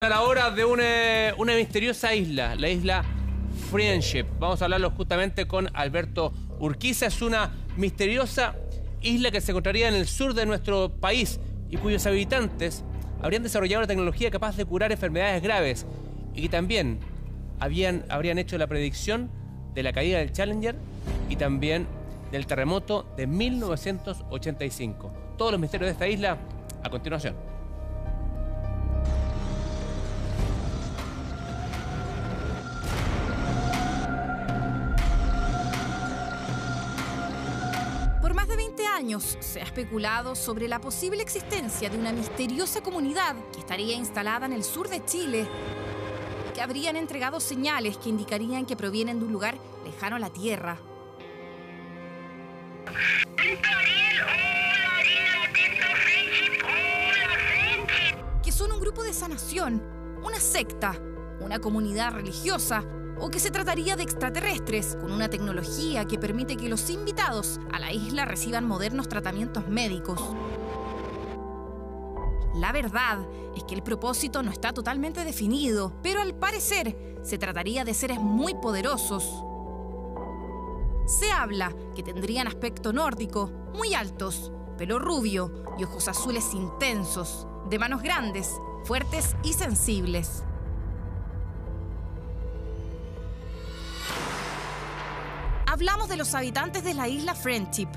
A la hora de una misteriosa isla, la isla Friendship. Vamos a hablarlo justamente con Alberto Urquiza. Es una misteriosa isla que se encontraría en el sur de nuestro país y cuyos habitantes habrían desarrollado una tecnología capaz de curar enfermedades graves y que también habrían hecho la predicción de la caída del Challenger y también del terremoto de 1985. Todos los misterios de esta isla a continuación. Por más de 20 años se ha especulado sobre la posible existencia de una misteriosa comunidad que estaría instalada en el sur de Chile y que habrían entregado señales que indicarían que provienen de un lugar lejano a la Tierra. Que son un grupo de sanación, una secta, una comunidad religiosa, o que se trataría de extraterrestres con una tecnología que permite que los invitados a la isla reciban modernos tratamientos médicos. La verdad es que el propósito no está totalmente definido, pero al parecer se trataría de seres muy poderosos. Se habla que tendrían aspecto nórdico, muy altos, pelo rubio y ojos azules intensos, de manos grandes, fuertes y sensibles. Hablamos de los habitantes de la isla Friendship,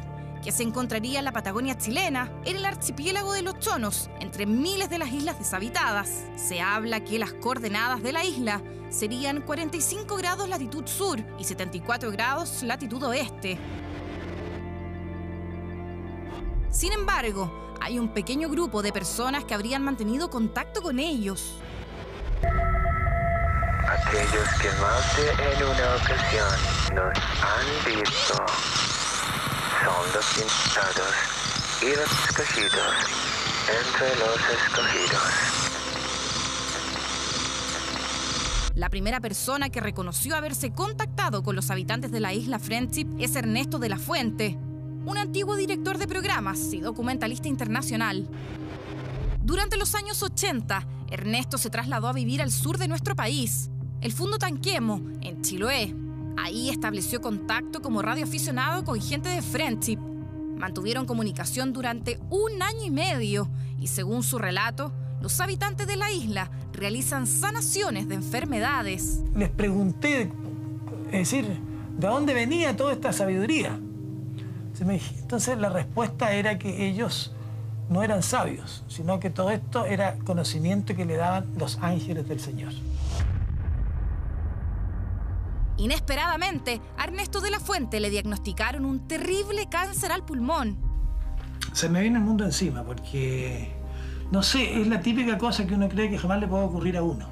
que se encontraría en la Patagonia chilena, en el archipiélago de los Chonos, entre miles de las islas deshabitadas. Se habla que las coordenadas de la isla serían 45 grados latitud sur y 74 grados latitud oeste. Sin embargo, hay un pequeño grupo de personas que habrían mantenido contacto con ellos. Aquellos que más de en una ocasión nos han visto son los invitados y los escogidos entre los escogidos. La primera persona que reconoció haberse contactado con los habitantes de la isla Friendship es Ernesto de la Fuente, un antiguo director de programas y documentalista internacional. Durante los años 80, Ernesto se trasladó a vivir al sur de nuestro país, el Fundo Tanquemo, en Chiloé. Ahí estableció contacto como radioaficionado con gente de Friendship. Mantuvieron comunicación durante 1 año y medio y, según su relato, los habitantes de la isla realizan sanaciones de enfermedades. Les pregunté, es decir, ¿de dónde venía toda esta sabiduría? Entonces la respuesta era que ellos no eran sabios, sino que todo esto era conocimiento que le daban los ángeles del Señor. Inesperadamente, a Ernesto de la Fuente le diagnosticaron un terrible cáncer al pulmón. Se me viene el mundo encima porque, no sé, es la típica cosa que uno cree que jamás le puede ocurrir a uno.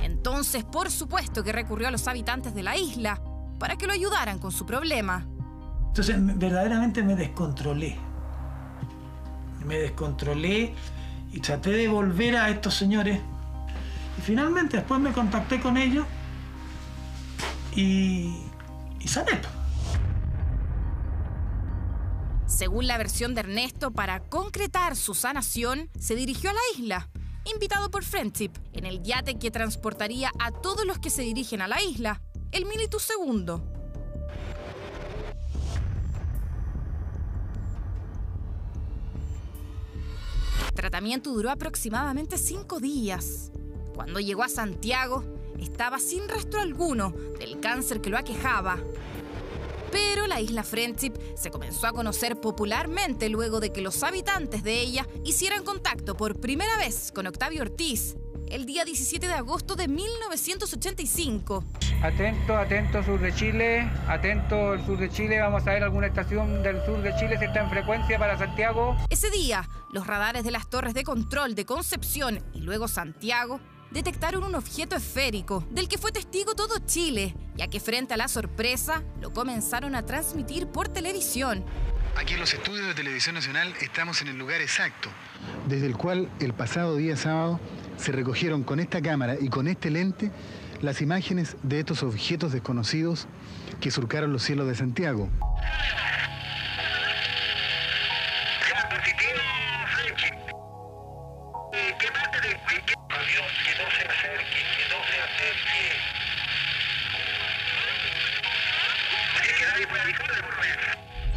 Entonces, por supuesto que recurrió a los habitantes de la isla para que lo ayudaran con su problema. Entonces, verdaderamente me descontrolé. Me descontrolé y traté de volver a estos señores. Y finalmente, después me contacté con ellos y sané. Según la versión de Ernesto, para concretar su sanación, se dirigió a la isla, invitado por Friendship, en el yate que transportaría a todos los que se dirigen a la isla, el Militus II. El tratamiento duró aproximadamente 5 días. Cuando llegó a Santiago, estaba sin rastro alguno del cáncer que lo aquejaba. Pero la isla Friendship se comenzó a conocer popularmente luego de que los habitantes de ella hicieran contacto por primera vez con Octavio Ortiz, el día 17 de agosto de 1985. Atento, atento, sur de Chile. Atento, el sur de Chile. Vamos a ver alguna estación del sur de Chile si está en frecuencia para Santiago. Ese día, los radares de las torres de control de Concepción y luego Santiago detectaron un objeto esférico del que fue testigo todo Chile, ya que frente a la sorpresa lo comenzaron a transmitir por televisión. Aquí en los estudios de Televisión Nacional estamos en el lugar exacto, desde el cual el pasado día sábado se recogieron con esta cámara y con este lente las imágenes de estos objetos desconocidos que surcaron los cielos de Santiago. ¿Qué parte de qué?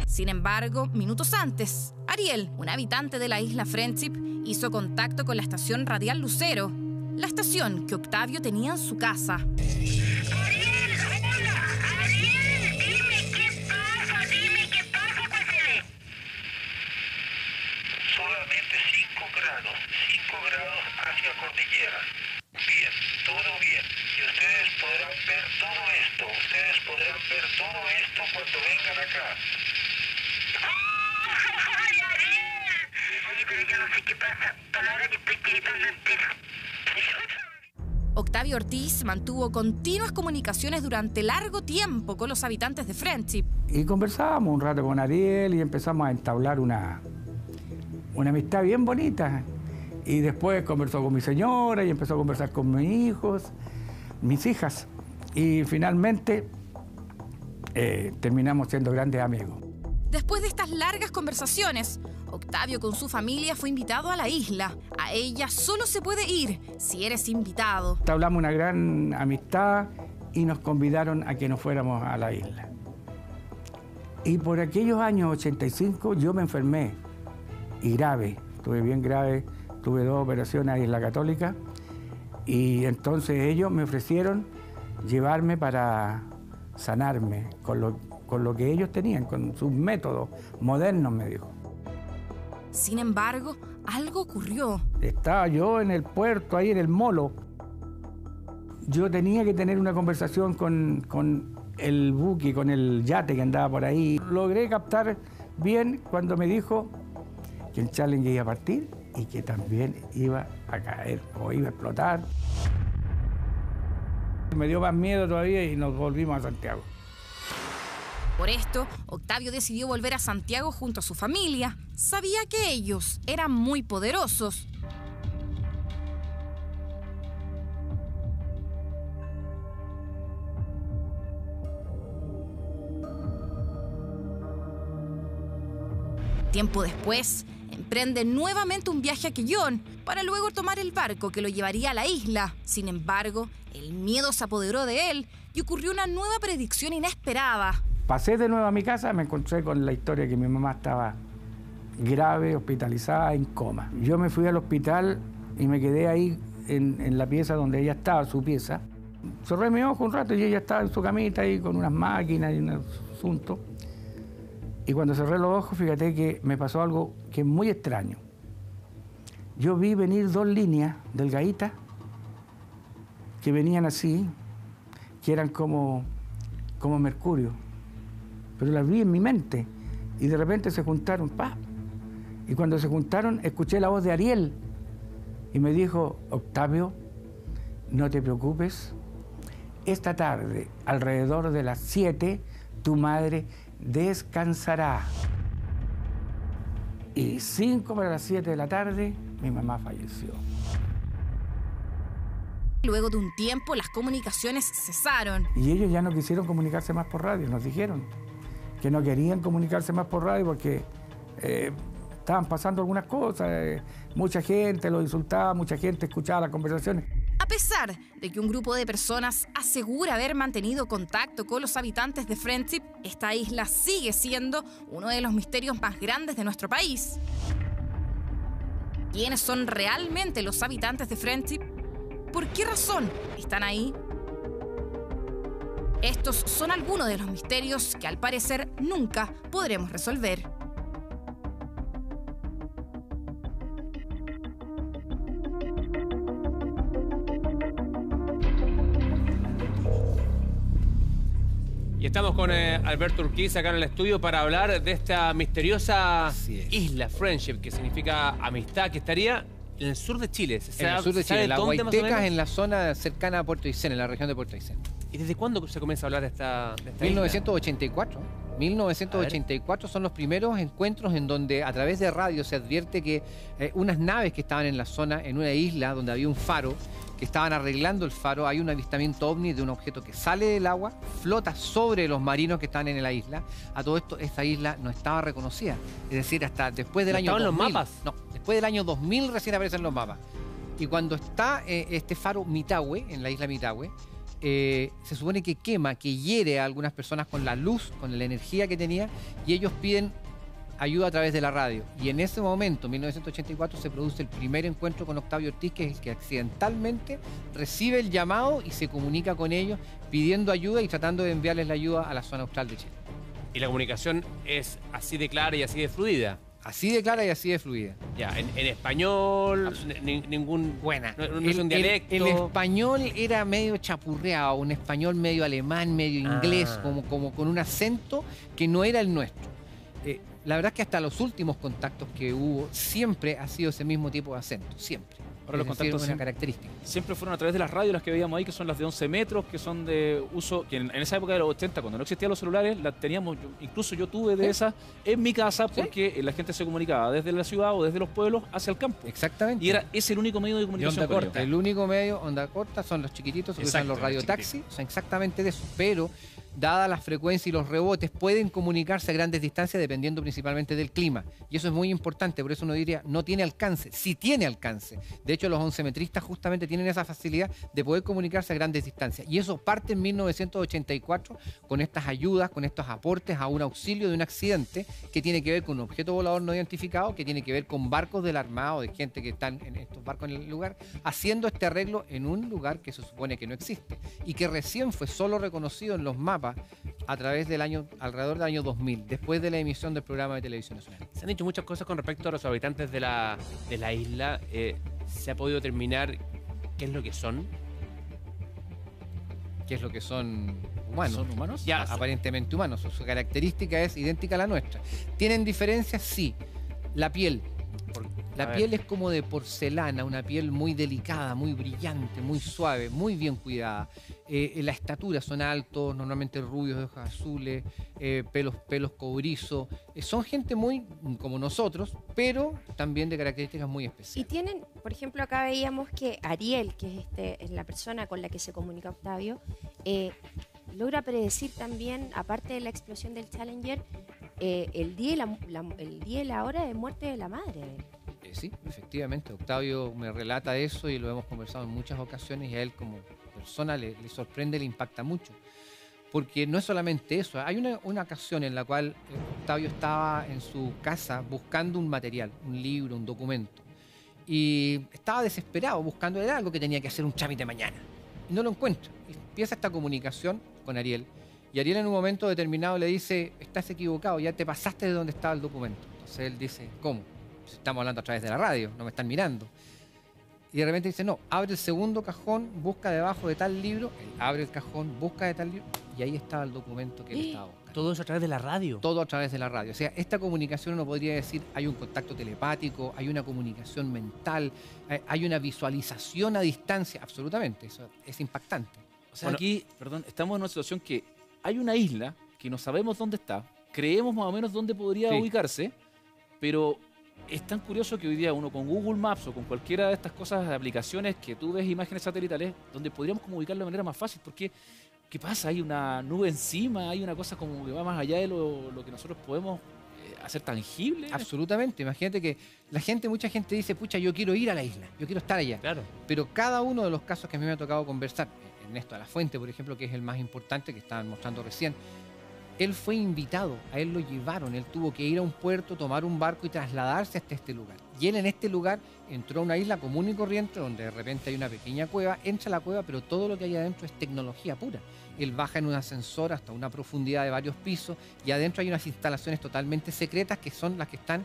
Sin embargo, minutos antes, Ariel, un habitante de la isla Friendship, hizo contacto con la estación radial Lucero, la estación que Octavio tenía en su casa. Ariel, hola, Ariel, dime qué pasa, José. Solamente 5 grados hacia cordillera. Bien, todo bien. Y ustedes podrán ver todo esto cuando vengan acá. ¡Ay, Ariel! Sí, pero yo no sé qué pasa. Palabra que estoy gritando entera. Octavio Ortiz mantuvo continuas comunicaciones durante largo tiempo con los habitantes de Friendship. Y conversábamos un rato con Ariel y empezamos a entablar una amistad bien bonita. Y después conversó con mi señora y empezó a conversar con mis hijos, mis hijas. Y finalmente terminamos siendo grandes amigos. Después de estas largas conversaciones, Octavio con su familia fue invitado a la isla. A ella solo se puede ir si eres invitado. Entablamos una gran amistad y nos convidaron a que nos fuéramos a la isla. Y por aquellos años 85 yo me enfermé, y grave, estuve bien grave, tuve 2 operaciones a Isla Católica, y entonces ellos me ofrecieron llevarme para sanarme con lo que ellos tenían, con sus métodos modernos, me dijo. Sin embargo, algo ocurrió. Estaba yo en el puerto, ahí en el molo. Yo tenía que tener una conversación con el buque, con el yate que andaba por ahí. Logré captar bien cuando me dijo que el Challenger iba a partir y que también iba a caer o iba a explotar. Me dio más miedo todavía y nos volvimos a Santiago. Por esto, Octavio decidió volver a Santiago junto a su familia. Sabía que ellos eran muy poderosos. Tiempo después, emprende nuevamente un viaje a Quellón para luego tomar el barco que lo llevaría a la isla. Sin embargo, el miedo se apoderó de él y ocurrió una nueva predicción inesperada. Pasé de nuevo a mi casa, me encontré con la historia que mi mamá estaba grave, hospitalizada, en coma. Yo me fui al hospital y me quedé ahí en la pieza donde ella estaba, su pieza. Cerré mi ojo un rato y ella estaba en su camita ahí con unas máquinas y un asunto. Y cuando cerré los ojos, fíjate que me pasó algo que es muy extraño. Yo vi venir 2 líneas delgaditas que venían así, que eran como mercurio. Pero las vi en mi mente y de repente se juntaron, ¡pah! Y cuando se juntaron, escuché la voz de Ariel y me dijo: Octavio, no te preocupes, esta tarde, alrededor de las 7, tu madre descansará. Y 5 para las 7 de la tarde, mi mamá falleció. Luego de un tiempo, las comunicaciones cesaron. Y ellos ya no quisieron comunicarse más por radio, nos dijeron que no querían comunicarse más por radio porque estaban pasando algunas cosas, mucha gente los insultaba, mucha gente escuchaba las conversaciones. A pesar de que un grupo de personas asegura haber mantenido contacto con los habitantes de Friendship, esta isla sigue siendo uno de los misterios más grandes de nuestro país. ¿Quiénes son realmente los habitantes de Friendship? ¿Por qué razón están ahí? Estos son algunos de los misterios que al parecer nunca podremos resolver. Y estamos con Alberto Urquiza acá en el estudio para hablar de esta misteriosa isla, Friendship, que significa amistad, que estaría en el sur de Chile. En el sur de Chile, la Guaytecas, en la zona cercana a Puerto Aysén, en la región de Puerto Aysén. ¿Y desde cuándo se comienza a hablar de esta 1984. 1984 son los primeros encuentros en donde a través de radio se advierte que unas naves que estaban en la zona, en una isla donde había un faro, que estaban arreglando el faro, hay un avistamiento ovni de un objeto que sale del agua, flota sobre los marinos que están en la isla. A todo esto, esta isla no estaba reconocida. Es decir, hasta después del año 2000. ¿Estaban los mapas? No, después del año 2000 recién aparecen los mapas. Y cuando está este faro Mitahue, en la isla Mitahue, se supone que quema, que hiere a algunas personas con la luz, con la energía que tenía, y ellos piden ayuda a través de la radio. Y en ese momento, en 1984, se produce el primer encuentro con Octavio Ortiz, que es el que accidentalmente recibe el llamado y se comunica con ellos pidiendo ayuda y tratando de enviarles la ayuda a la zona austral de Chile. Y la comunicación es así de clara y así de fluida. Así de clara y así de fluida. Ya, en español, ningún... Buena. No es un dialecto. El español era medio chapurreado, un español medio alemán, medio inglés, como con un acento que no era el nuestro. La verdad es que hasta los últimos contactos que hubo siempre ha sido ese mismo tipo de acento, siempre. Ahora los contactos una característica. Siempre fueron a través de las radios, las que veíamos ahí, que son las de 11 metros, que son de uso, que en esa época de los 80, cuando no existían los celulares, las teníamos, incluso yo tuve de esas en mi casa, porque la gente se comunicaba desde la ciudad o desde los pueblos hacia el campo. Exactamente. Y es el único medio de comunicación onda corta. El único medio, onda corta, son los chiquititos, que usan los radiotaxis, son exactamente de eso, pero dada la frecuencia y los rebotes, pueden comunicarse a grandes distancias dependiendo principalmente del clima. Y eso es muy importante, por eso uno diría, no tiene alcance. Sí tiene alcance. De hecho, los 11-metristas justamente tienen esa facilidad de poder comunicarse a grandes distancias. Y eso parte en 1984 con estas ayudas, con estos aportes a un auxilio de un accidente que tiene que ver con un objeto volador no identificado, que tiene que ver con barcos del armado, de gente que están en estos barcos en el lugar, haciendo este arreglo en un lugar que se supone que no existe y que recién fue solo reconocido en los mapas a través del alrededor del año 2000, después de la emisión del programa de televisión nacional. Se han dicho muchas cosas con respecto a los habitantes de la isla. ¿Se ha podido determinar qué es lo que son? ¿Qué es lo que son humanos? ¿Son humanos? Ya, aparentemente humanos. Su característica es idéntica a la nuestra. ¿Tienen diferencias? Sí. La piel. La piel es como de porcelana, una piel muy delicada, muy brillante, muy suave, muy bien cuidada. La estatura, son altos, normalmente rubios, de ojos azules, pelos cobrizos. Son gente muy como nosotros, pero también de características muy especiales. Y tienen, por ejemplo, acá veíamos que Ariel, que es la persona con la que se comunica Octavio, logra predecir también, aparte de la explosión del Challenger, el día y la hora de muerte de la madre. Sí, efectivamente. Octavio me relata eso y lo hemos conversado en muchas ocasiones y a él como persona le sorprende, le impacta mucho. Porque no es solamente eso. Hay una ocasión en la cual Octavio estaba en su casa buscando un material, un libro, un documento. Y estaba desesperado buscando algo que tenía que hacer un trámite mañana. Y no lo encuentra. Y empieza esta comunicación con Ariel. Y Ariel en un momento determinado le dice, estás equivocado, ya te pasaste de donde estaba el documento. Entonces él dice, ¿cómo? Estamos hablando a través de la radio, no me están mirando. Y de repente dice, no, abre el segundo cajón, busca debajo de tal libro, él abre el cajón, busca de tal libro, y ahí estaba el documento que él estaba buscando. ¿Todo eso a través de la radio? Todo a través de la radio. O sea, esta comunicación uno podría decir, hay un contacto telepático, hay una comunicación mental, hay una visualización a distancia, absolutamente, eso es impactante. O sea, aquí, estamos en una situación que hay una isla que no sabemos dónde está, creemos más o menos dónde podría ubicarse, pero es tan curioso que hoy día uno con Google Maps o con cualquiera de estas cosas, aplicaciones que tú ves imágenes satelitales, donde podríamos como ubicarlo de manera más fácil, porque ¿qué pasa? Hay una nube encima, hay una cosa como que va más allá de lo que nosotros podemos hacer tangible. Absolutamente. Imagínate que mucha gente dice, pucha, yo quiero ir a la isla, yo quiero estar allá. Claro. Pero cada uno de los casos que a mí me ha tocado conversar, Ernesto de la Fuente, por ejemplo, que es el más importante, que estaban mostrando recién, él fue invitado, a él lo llevaron, él tuvo que ir a un puerto, tomar un barco y trasladarse hasta este lugar. Y él en este lugar entró a una isla común y corriente donde de repente hay una pequeña cueva, entra a la cueva, pero todo lo que hay adentro es tecnología pura. Él baja en un ascensor hasta una profundidad de varios pisos y adentro hay unas instalaciones totalmente secretas que son las que están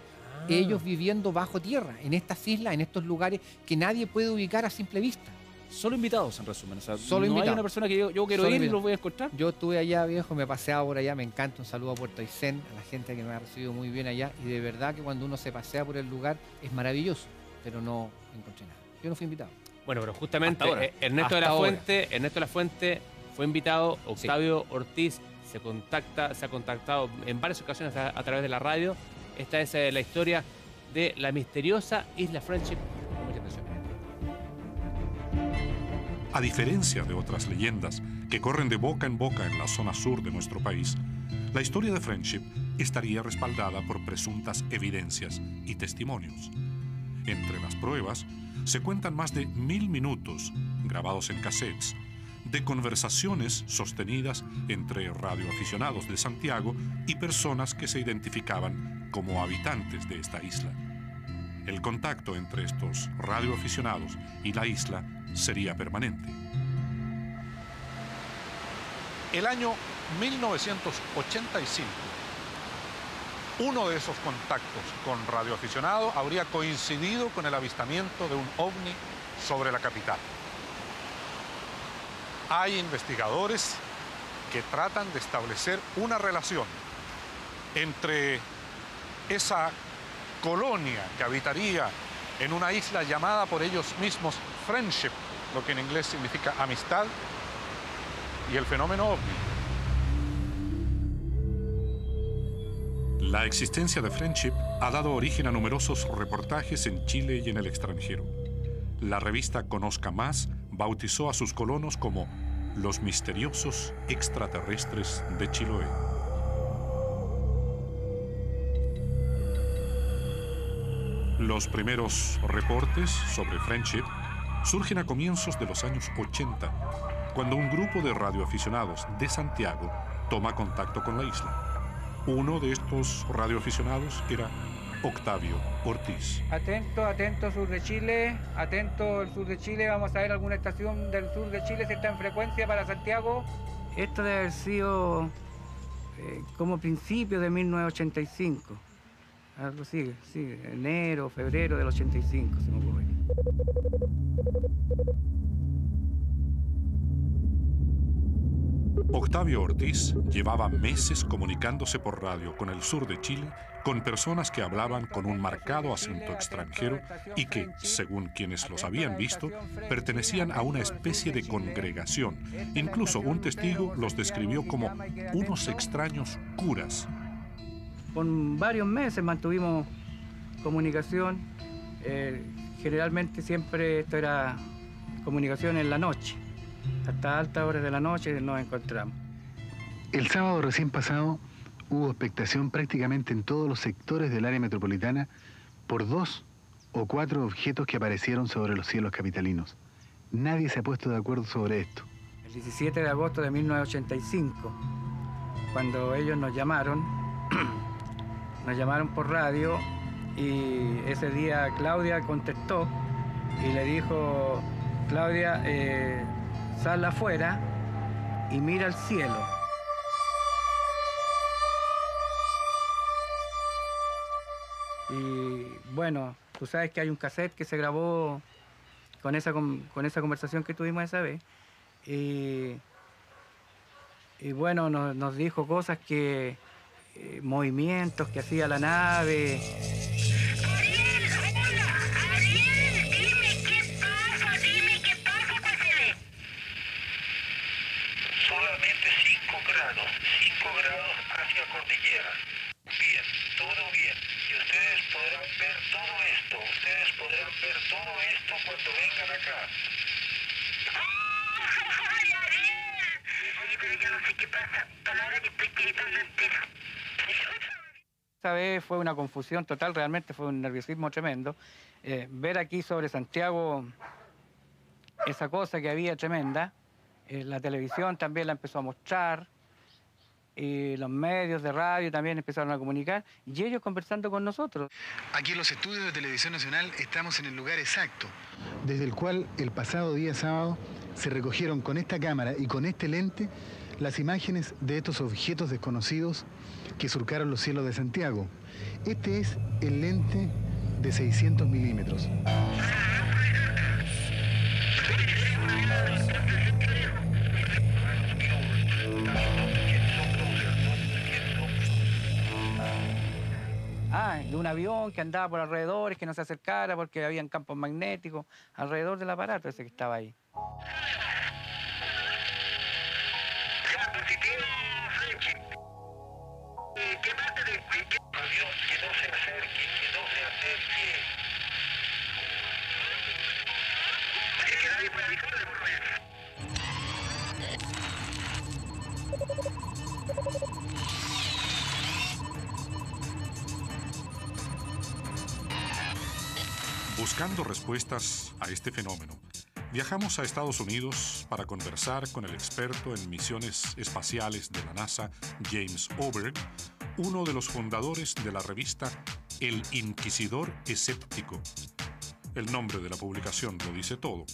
ellos viviendo bajo tierra, en estas islas, en estos lugares que nadie puede ubicar a simple vista. Solo invitados, en resumen. O sea, solo no invitados. Hay una persona que yo quiero ir y los voy a encontrar. Yo estuve allá, viejo, me paseaba por allá, me encanta. Un saludo a Puerto Aysén, a la gente que me ha recibido muy bien allá. Y de verdad que cuando uno se pasea por el lugar es maravilloso, pero no encontré nada. Yo no fui invitado. Bueno, pero justamente Ernesto de la Fuente fue invitado. Octavio Ortiz se ha contactado en varias ocasiones a través de la radio. Esta es la historia de la misteriosa Isla Friendship. Muchas gracias. A diferencia de otras leyendas que corren de boca en boca en la zona sur de nuestro país, la historia de Friendship estaría respaldada por presuntas evidencias y testimonios. Entre las pruebas se cuentan más de 1000 minutos grabados en cassettes de conversaciones sostenidas entre radioaficionados de Santiago y personas que se identificaban como habitantes de esta isla. El contacto entre estos radioaficionados y la isla sería permanente. El año 1985, uno de esos contactos con radioaficionados habría coincidido con el avistamiento de un ovni sobre la capital. Hay investigadores que tratan de establecer una relación entre esa colonia que habitaría en una isla llamada por ellos mismos Friendship, lo que en inglés significa amistad, y el fenómeno ovni. La existencia de Friendship ha dado origen a numerosos reportajes en Chile y en el extranjero. La revista Conozca Más bautizó a sus colonos como los misteriosos extraterrestres de Chiloé. Los primeros reportes sobre Friendship surgen a comienzos de los años 80, cuando un grupo de radioaficionados de Santiago toma contacto con la isla. Uno de estos radioaficionados era Octavio Ortiz. Atento, atento sur de Chile, atento el sur de Chile, vamos a ver alguna estación del sur de Chile si está en frecuencia para Santiago. Esto debe haber sido como principio de 1985, algo así, sí, enero, febrero del 85, se me ocurre. Octavio Ortiz llevaba meses comunicándose por radio con el sur de Chile con personas que hablaban con un marcado acento extranjero y que, según quienes los habían visto, pertenecían a una especie de congregación. Incluso un testigo los describió como unos extraños curas. Por varios meses mantuvimos comunicación. Generalmente siempre esto era comunicación en la noche. Hasta altas horas de la noche nos encontramos. El sábado recién pasado hubo expectación prácticamente en todos los sectores del área metropolitana por 2 o 4 objetos que aparecieron sobre los cielos capitalinos. Nadie se ha puesto de acuerdo sobre esto. El 17 de agosto de 1985, cuando ellos nos llamaron por radio, y ese día Claudia contestó y le dijo: Claudia, sal afuera y mira al cielo. Y bueno, tú sabes que hay un cassette que se grabó con esa conversación que tuvimos esa vez. Y bueno, nos dijo cosas que... movimientos que hacía la nave. Solamente 5 grados hacia cordillera. Bien, todo bien. Y ustedes podrán ver todo esto cuando vengan acá. Oye, pero yo no sé qué pasa. Palabra que estoy gritando entera. Esta vez fue una confusión total, realmente fue un nerviosismo tremendo. Ver aquí sobre Santiago esa cosa que había tremenda, la televisión también la empezó a mostrar, y los medios de radio también empezaron a comunicar, y ellos conversando con nosotros. Aquí en los estudios de Televisión Nacional estamos en el lugar exacto, desde el cual el pasado día sábado se recogieron con esta cámara y con este lente las imágenes de estos objetos desconocidos que surcaron los cielos de Santiago. Este es el lente de 600 milímetros. De un avión que andaba por alrededores, que no se acercara porque habían campos magnéticos alrededor del aparato ese que estaba ahí. Buscando respuestas a este fenómeno, Viajamos a Estados Unidos para conversar con el experto en misiones espaciales de la NASA, James Oberg, uno de los fundadores de la revista El Inquisidor Escéptico. El nombre de la publicación lo dice todo.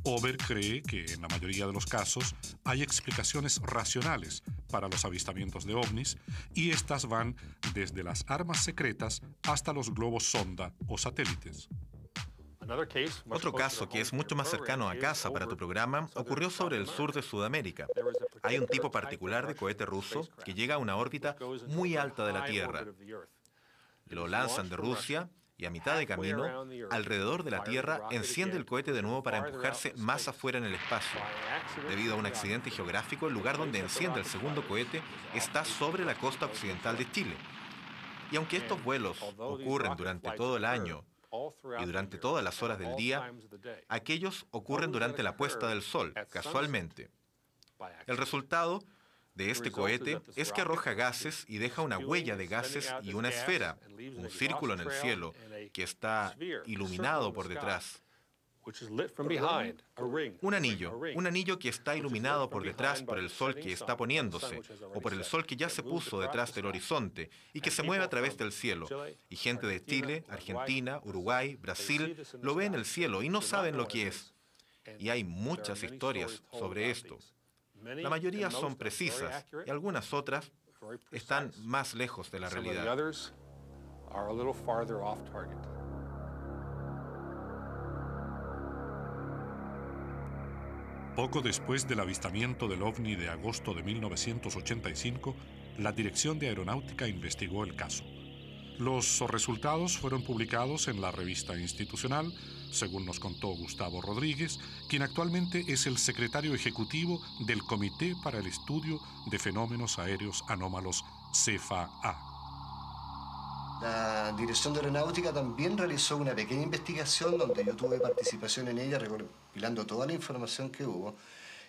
Oberg cree que en la mayoría de los casos hay explicaciones racionales para los avistamientos de ovnis y estas van desde las armas secretas hasta los globos sonda o satélites. Otro caso que es mucho más cercano a casa para tu programa ocurrió sobre el sur de Sudamérica. Hay un tipo particular de cohete ruso que llega a una órbita muy alta de la Tierra. Lo lanzan de Rusia y a mitad de camino, alrededor de la Tierra, enciende el cohete de nuevo para empujarse más afuera en el espacio. Debido a un accidente geográfico, el lugar donde enciende el segundo cohete está sobre la costa occidental de Chile. Y aunque estos vuelos ocurren durante todo el año y durante todas las horas del día, aquellos ocurren durante la puesta del sol, casualmente. El resultado de este cohete es que arroja gases y deja una huella de gases y una esfera, un círculo en el cielo, que está iluminado por detrás. Un anillo que está iluminado por detrás por el sol que está poniéndose, o por el sol que ya se puso detrás del horizonte y que se mueve a través del cielo. Y gente de Chile, Argentina, Uruguay, Brasil lo ve en el cielo y no saben lo que es. Y hay muchas historias sobre esto. La mayoría son precisas y algunas otras están más lejos de la realidad. Poco después del avistamiento del ovni de agosto de 1985, la Dirección de Aeronáutica investigó el caso. Los resultados fueron publicados en la revista institucional, según nos contó Gustavo Rodríguez, quien actualmente es el secretario ejecutivo del Comité para el Estudio de Fenómenos Aéreos Anómalos, CFA. La Dirección de Aeronáutica también realizó una pequeña investigación donde yo tuve participación en ella, recopilando toda la información que hubo.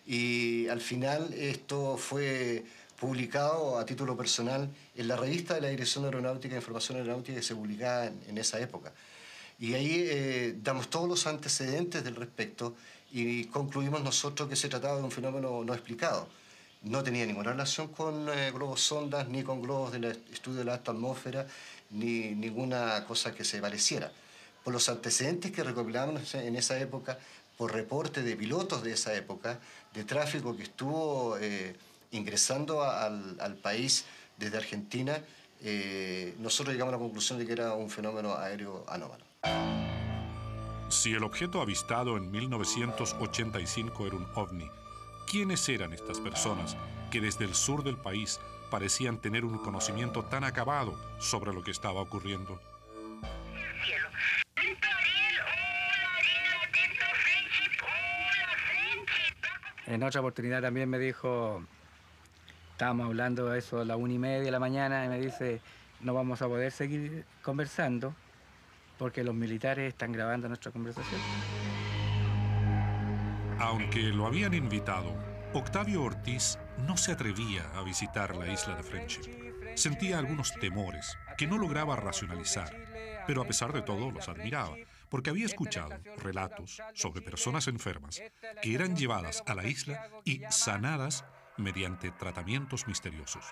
Y al final esto fue publicado a título personal en la revista de la Dirección de Aeronáutica e Información Aeronáutica que se publicaba en esa época. Y ahí damos todos los antecedentes del respecto y concluimos nosotros que se trataba de un fenómeno no explicado. No tenía ninguna relación con globos sondas, ni con globos del estudio de la alta atmósfera, ni ninguna cosa que se pareciera. Por los antecedentes que recopilamos en esa época, por reporte de pilotos de esa época, de tráfico que estuvo ingresando al país desde Argentina, nosotros llegamos a la conclusión de que era un fenómeno aéreo anómalo. Si el objeto avistado en 1985 era un ovni, ¿quiénes eran estas personas que desde el sur del país parecían tener un conocimiento tan acabado sobre lo que estaba ocurriendo? En otra oportunidad también me dijo, estábamos hablando de eso a las 1:30 de la mañana, y me dice, no vamos a poder seguir conversando porque los militares están grabando nuestra conversación. Aunque lo habían invitado, Octavio Ortiz no se atrevía a visitar la isla de Friendship. Sentía algunos temores que no lograba racionalizar, pero a pesar de todo los admiraba, porque había escuchado relatos sobre personas enfermas que eran llevadas a la isla y sanadas mediante tratamientos misteriosos.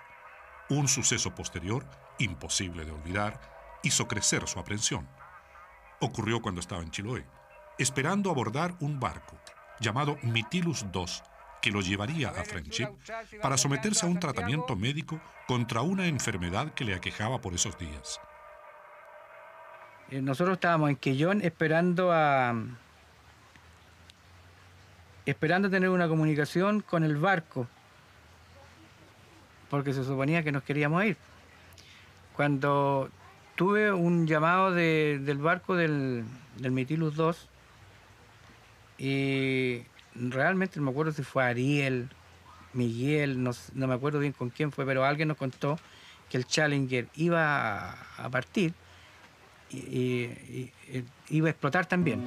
Un suceso posterior, imposible de olvidar, hizo crecer su aprensión. Ocurrió cuando estaba en Chiloé, esperando abordar un barco llamado Mytilus II, que lo llevaría a Friendship para someterse a un tratamiento médico contra una enfermedad que le aquejaba por esos días. Nosotros estábamos en Quellón esperando tener una comunicación con el barco, porque se suponía que nos queríamos ir. Cuando tuve un llamado del barco del Mytilus II, y realmente no me acuerdo si fue Ariel, Miguel, no me acuerdo bien con quién fue, pero alguien nos contó que el Challenger iba a partir y iba a explotar también.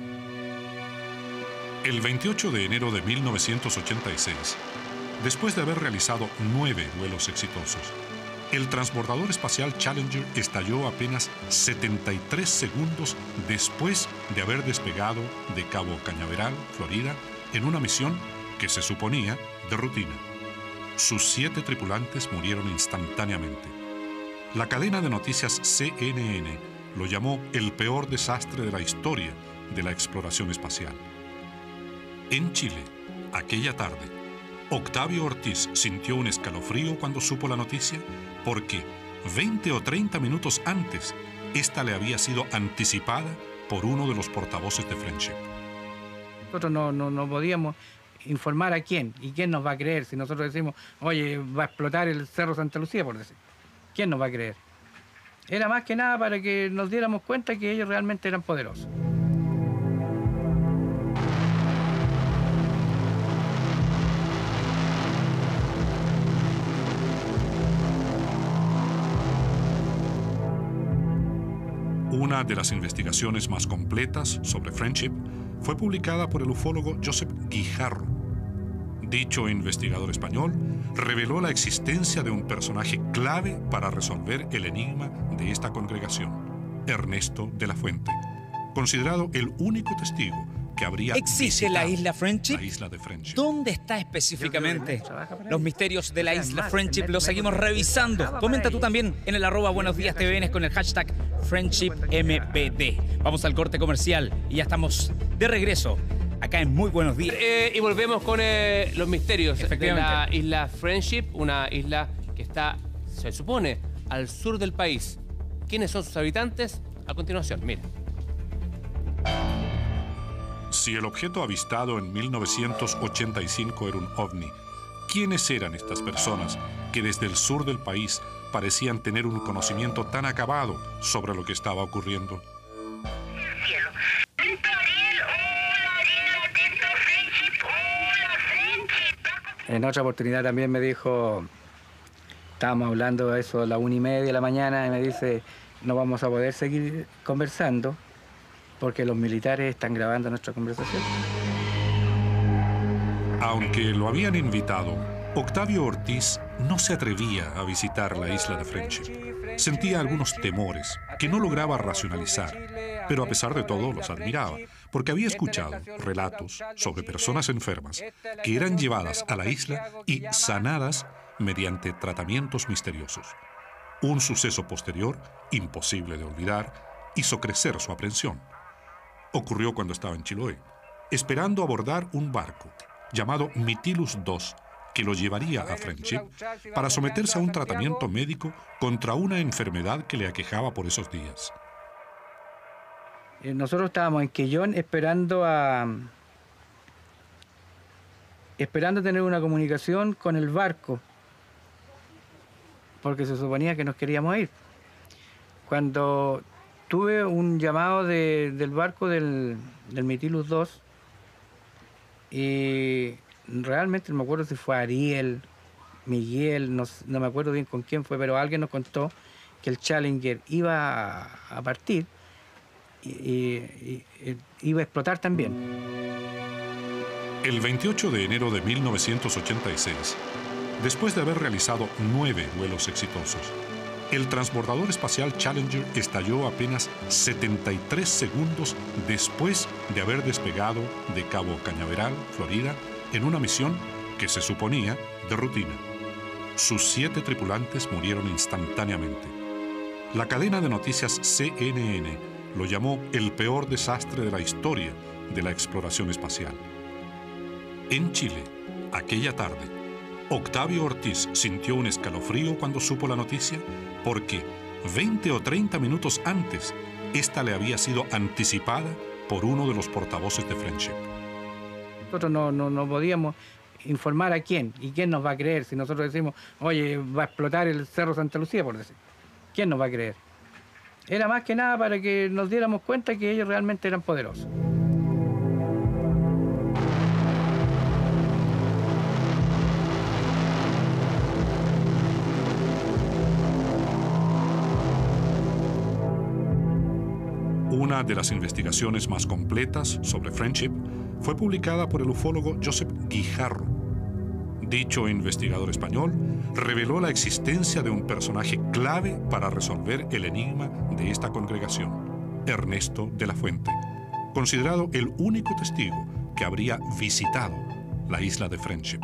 El 28 de enero de 1986, después de haber realizado 9 vuelos exitosos, El transbordador espacial Challenger estalló apenas 73 segundos después de haber despegado de Cabo Cañaveral, Florida, en una misión que se suponía de rutina. Sus 7 tripulantes murieron instantáneamente. La cadena de noticias CNN lo llamó el peor desastre de la historia de la exploración espacial. En Chile, aquella tarde, Octavio Ortiz sintió un escalofrío cuando supo la noticia porque 20 o 30 minutos antes, esta le había sido anticipada por uno de los portavoces de Friendship. Nosotros no podíamos informar a quién, y quién nos va a creer si nosotros decimos, oye, va a explotar el Cerro Santa Lucía, por decir. ¿Quién nos va a creer? Era más que nada para que nos diéramos cuenta que ellos realmente eran poderosos. Una de las investigaciones más completas sobre Friendship fue publicada por el ufólogo Josep Guijarro. Dicho investigador español reveló la existencia de un personaje clave para resolver el enigma de esta congregación, Ernesto de la Fuente, considerado el único testigo que habría ¿Existe la isla Friendship? La isla de Friendship. ¿Dónde está específicamente? Los misterios de la isla Friendship los seguimos revisando. Comenta tú también en el @buenosdiastvn con el hashtag FriendshipMPD. Vamos al corte comercial y ya estamos de regreso acá en Muy Buenos Días. Y volvemos con los misterios de la isla Friendship, una isla que está, se supone, al sur del país. ¿Quiénes son sus habitantes? A continuación, mira. Si el objeto avistado en 1985 era un ovni, ¿quiénes eran estas personas que desde el sur del país parecían tener un conocimiento tan acabado sobre lo que estaba ocurriendo? En otra oportunidad también me dijo, estábamos hablando de eso a las 1:30 de la mañana, y me dice, no vamos a poder seguir conversando porque los militares están grabando nuestra conversación. Aunque lo habían invitado, Octavio Ortiz no se atrevía a visitar la isla de Friendship. Sentía algunos temores que no lograba racionalizar, pero a pesar de todo los admiraba, porque había escuchado relatos sobre personas enfermas que eran llevadas a la isla y sanadas mediante tratamientos misteriosos. Un suceso posterior, imposible de olvidar, hizo crecer su aprensión. Ocurrió cuando estaba en Chiloé, esperando abordar un barco llamado Mytilus II, que lo llevaría a Friendship para someterse a un tratamiento médico contra una enfermedad que le aquejaba por esos días. Nosotros estábamos en Quellón esperando tener una comunicación con el barco, porque se suponía que nos queríamos ir. Cuando tuve un llamado del barco del Mytilus II, y realmente no me acuerdo si fue Ariel, Miguel, no me acuerdo bien con quién fue, pero alguien nos contó que el Challenger iba a partir y iba a explotar también. El 28 de enero de 1986, después de haber realizado 9 vuelos exitosos, el transbordador espacial Challenger estalló apenas 73 segundos después de haber despegado de Cabo Cañaveral, Florida, en una misión que se suponía de rutina. Sus 7 tripulantes murieron instantáneamente. La cadena de noticias CNN lo llamó el peor desastre de la historia de la exploración espacial. En Chile, aquella tarde, Octavio Ortiz sintió un escalofrío cuando supo la noticia porque 20 o 30 minutos antes, esta le había sido anticipada por uno de los portavoces de Friendship. Nosotros no podíamos informar a quién, y quién nos va a creer si nosotros decimos, oye, va a explotar el Cerro Santa Lucía, por decir. ¿Quién nos va a creer? Era más que nada para que nos diéramos cuenta que ellos realmente eran poderosos. Una de las investigaciones más completas sobre Friendship fue publicada por el ufólogo Josep Guijarro. Dicho investigador español reveló la existencia de un personaje clave para resolver el enigma de esta congregación, Ernesto de la Fuente, considerado el único testigo que habría visitado la isla de Friendship.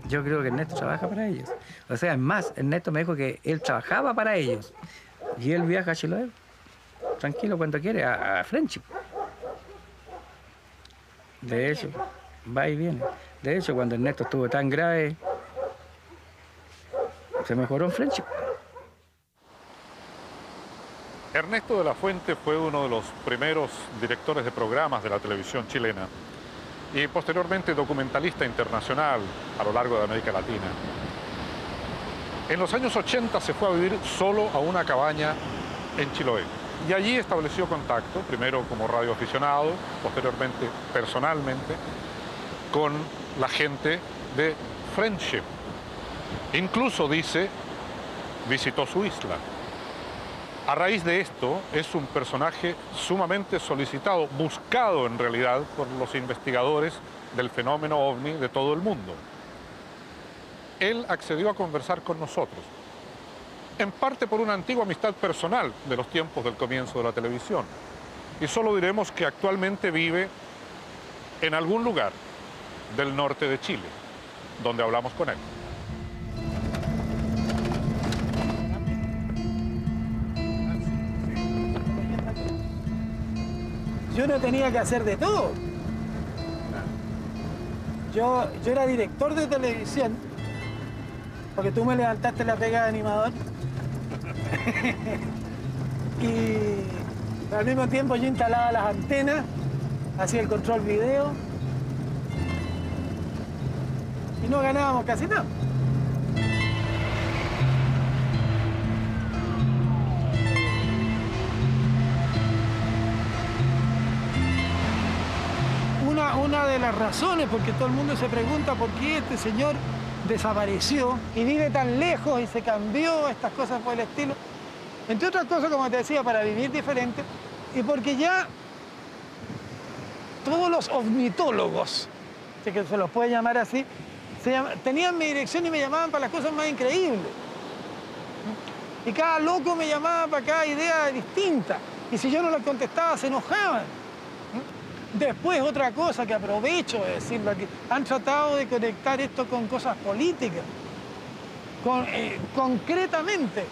Yo creo que Ernesto trabaja para ellos. O sea, es más, Ernesto me dijo que él trabajaba para ellos. Y él viaja a Chiloé, tranquilo cuando quiere, a Friendship. De hecho, va y viene. De hecho, cuando Ernesto estuvo tan grave, se mejoró en Friendship. Ernesto de la Fuente fue uno de los primeros directores de programas de la televisión chilena y posteriormente documentalista internacional a lo largo de América Latina. En los años 80 se fue a vivir solo a una cabaña en Chiloé y allí estableció contacto, primero como radioaficionado, posteriormente personalmente, con la gente de Friendship. Incluso, dice, visitó su isla. A raíz de esto, es un personaje sumamente solicitado, buscado en realidad por los investigadores del fenómeno OVNI de todo el mundo. Él accedió a conversar con nosotros, en parte por una antigua amistad personal de los tiempos del comienzo de la televisión. Y solo diremos que actualmente vive en algún lugar del norte de Chile, donde hablamos con él. Yo no tenía que hacer de todo. Yo era director de televisión, porque tú me levantaste la pega de animador. Y al mismo tiempo yo instalaba las antenas, hacía el control video y no ganábamos casi nada. Una de las razones, porque todo el mundo se pregunta por qué este señor desapareció y vive tan lejos y se cambió, estas cosas por el estilo. Entre otras cosas, como te decía, para vivir diferente y porque ya todos los ornitólogos, si que se los puede llamar así, tenían mi dirección y me llamaban para las cosas más increíbles. Y cada loco me llamaba para cada idea distinta. Y si yo no les contestaba, se enojaban. Después, otra cosa que aprovecho de decirlo aquí, han tratado de conectar esto con cosas políticas, concretamente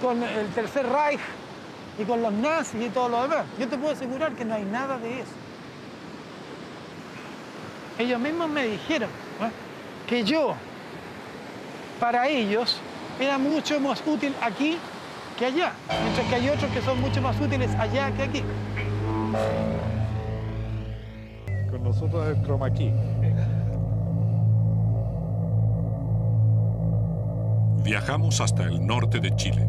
con el Tercer Reich y con los nazis y todo lo demás. Yo te puedo asegurar que no hay nada de eso. Ellos mismos me dijeron que yo, para ellos, era mucho más útil aquí que allá, mientras que hay otros que son mucho más útiles allá que aquí. Con nosotros el chroma key. Viajamos hasta el norte de Chile.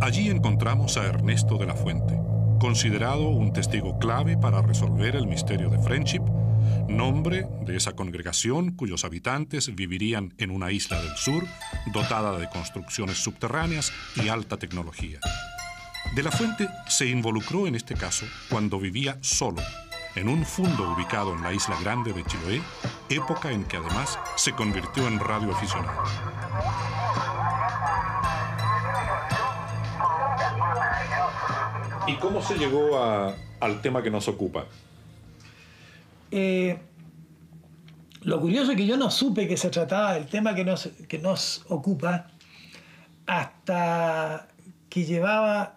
Allí encontramos a Ernesto de la Fuente, considerado un testigo clave para resolver el misterio de Friendship, nombre de esa congregación cuyos habitantes vivirían en una isla del sur dotada de construcciones subterráneas y alta tecnología. De la Fuente se involucró en este caso cuando vivía solo, en un fundo ubicado en la isla Grande de Chiloé, época en que además se convirtió en radioaficionado. ¿Y cómo se llegó al tema que nos ocupa? Lo curioso es que yo no supe que se trataba del tema que nos ocupa hasta que llevaba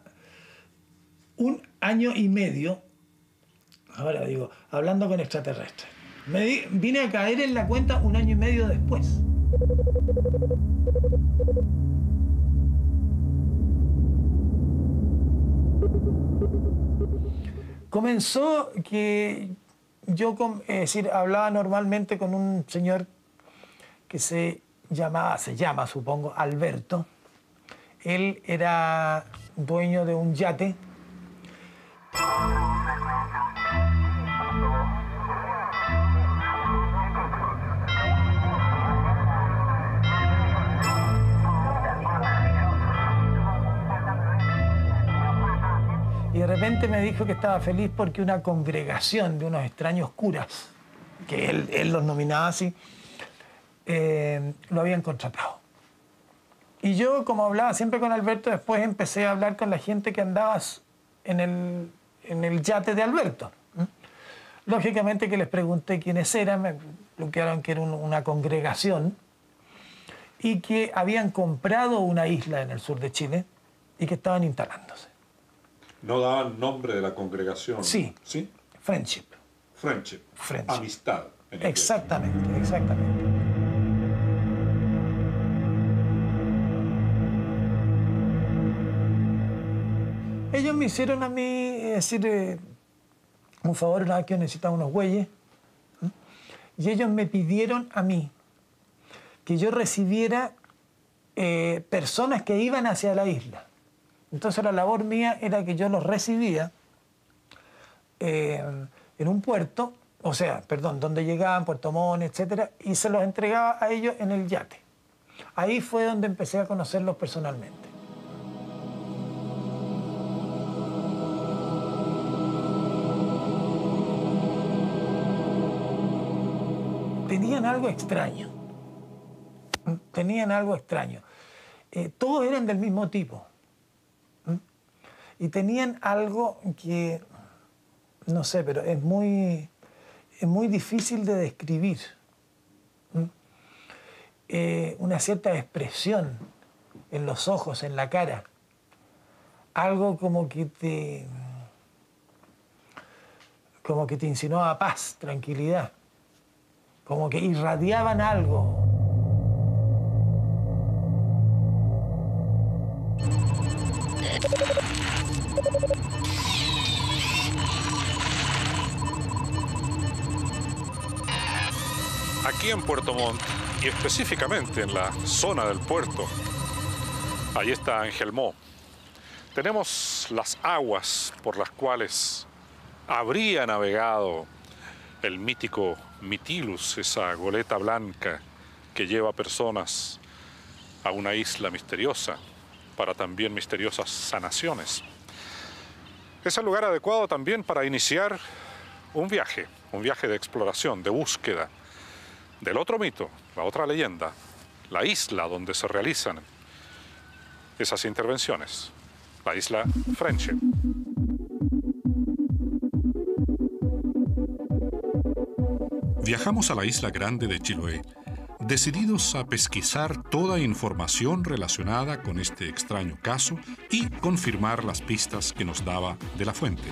1 año y medio, ahora digo, hablando con extraterrestres. Vine a caer en la cuenta 1 año y medio después. Comenzó que yo hablaba normalmente con un señor que se llama, supongo, Alberto. Él era dueño de un yate. Y de repente me dijo que estaba feliz porque una congregación de unos extraños curas, que él los nominaba así, lo habían contratado. Y yo, como hablaba siempre con Alberto, después empecé a hablar con la gente que andaba en el yate de Alberto. Lógicamente que les pregunté quiénes eran, me bloquearon que era una congregación y que habían comprado una isla en el sur de Chile y que estaban instalándose. ¿No daban nombre de la congregación? Sí. ¿Sí? Friendship. Friendship. Friendship. Amistad. Exactamente, exactamente. Ellos me hicieron a mí, es decir, un favor, una vez que yo necesitaba unos bueyes, y ellos me pidieron a mí que yo recibiera personas que iban hacia la isla. Entonces la labor mía era que yo los recibía en un puerto, o sea, perdón, donde llegaban, Puerto Montt, etcétera, y se los entregaba a ellos en el yate. Ahí fue donde empecé a conocerlos personalmente. Tenían algo extraño. Tenían algo extraño. Todos eran del mismo tipo. Y tenían algo que, no sé, pero es muy difícil de describir. Una cierta expresión en los ojos, en la cara. Algo como que te insinuaba paz, tranquilidad. Como que irradiaban algo. Aquí en Puerto Montt, y específicamente en la zona del puerto, ahí está Angelmó, tenemos las aguas por las cuales habría navegado el mítico Mytilus, esa goleta blanca que lleva personas a una isla misteriosa para también misteriosas sanaciones. Es el lugar adecuado también para iniciar un viaje de exploración, de búsqueda del otro mito, la otra leyenda, la isla donde se realizan esas intervenciones, la isla Friendship. Viajamos a la isla grande de Chiloé, decididos a pesquisar toda información relacionada con este extraño caso y confirmar las pistas que nos daba de la fuente.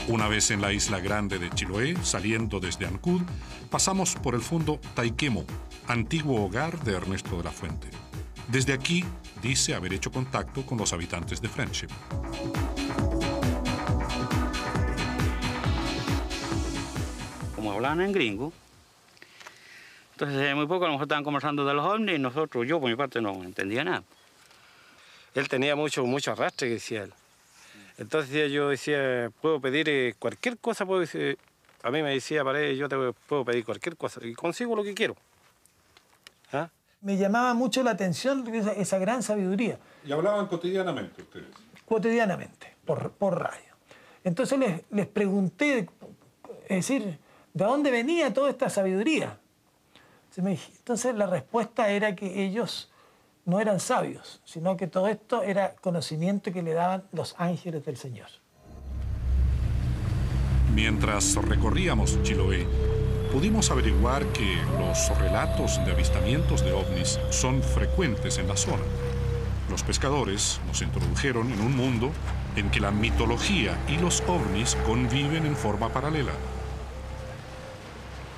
Una vez en la isla grande de Chiloé, saliendo desde Ancud, pasamos por el fondo Taiquemo, antiguo hogar de Ernesto de la Fuente. Desde aquí, dice haber hecho contacto con los habitantes de Friendship. Como hablaban en gringo, entonces muy poco a lo mejor estaban conversando de los ovnis y nosotros, yo por mi parte no entendía nada. Él tenía mucho arrastre, que decía él. Entonces yo decía, puedo pedir cualquier cosa, a mí me decía, Paredes, yo te puedo pedir cualquier cosa y consigo lo que quiero. ¿Ah? Me llamaba mucho la atención esa gran sabiduría. ¿Y hablaban cotidianamente ustedes? Cotidianamente, por radio. Entonces les pregunté, es decir, ¿de dónde venía toda esta sabiduría? Entonces la respuesta era que ellos no eran sabios, sino que todo esto era conocimiento que le daban los ángeles del Señor. Mientras recorríamos Chiloé, pudimos averiguar que los relatos de avistamientos de ovnis son frecuentes en la zona. Los pescadores nos introdujeron en un mundo en que la mitología y los ovnis conviven en forma paralela.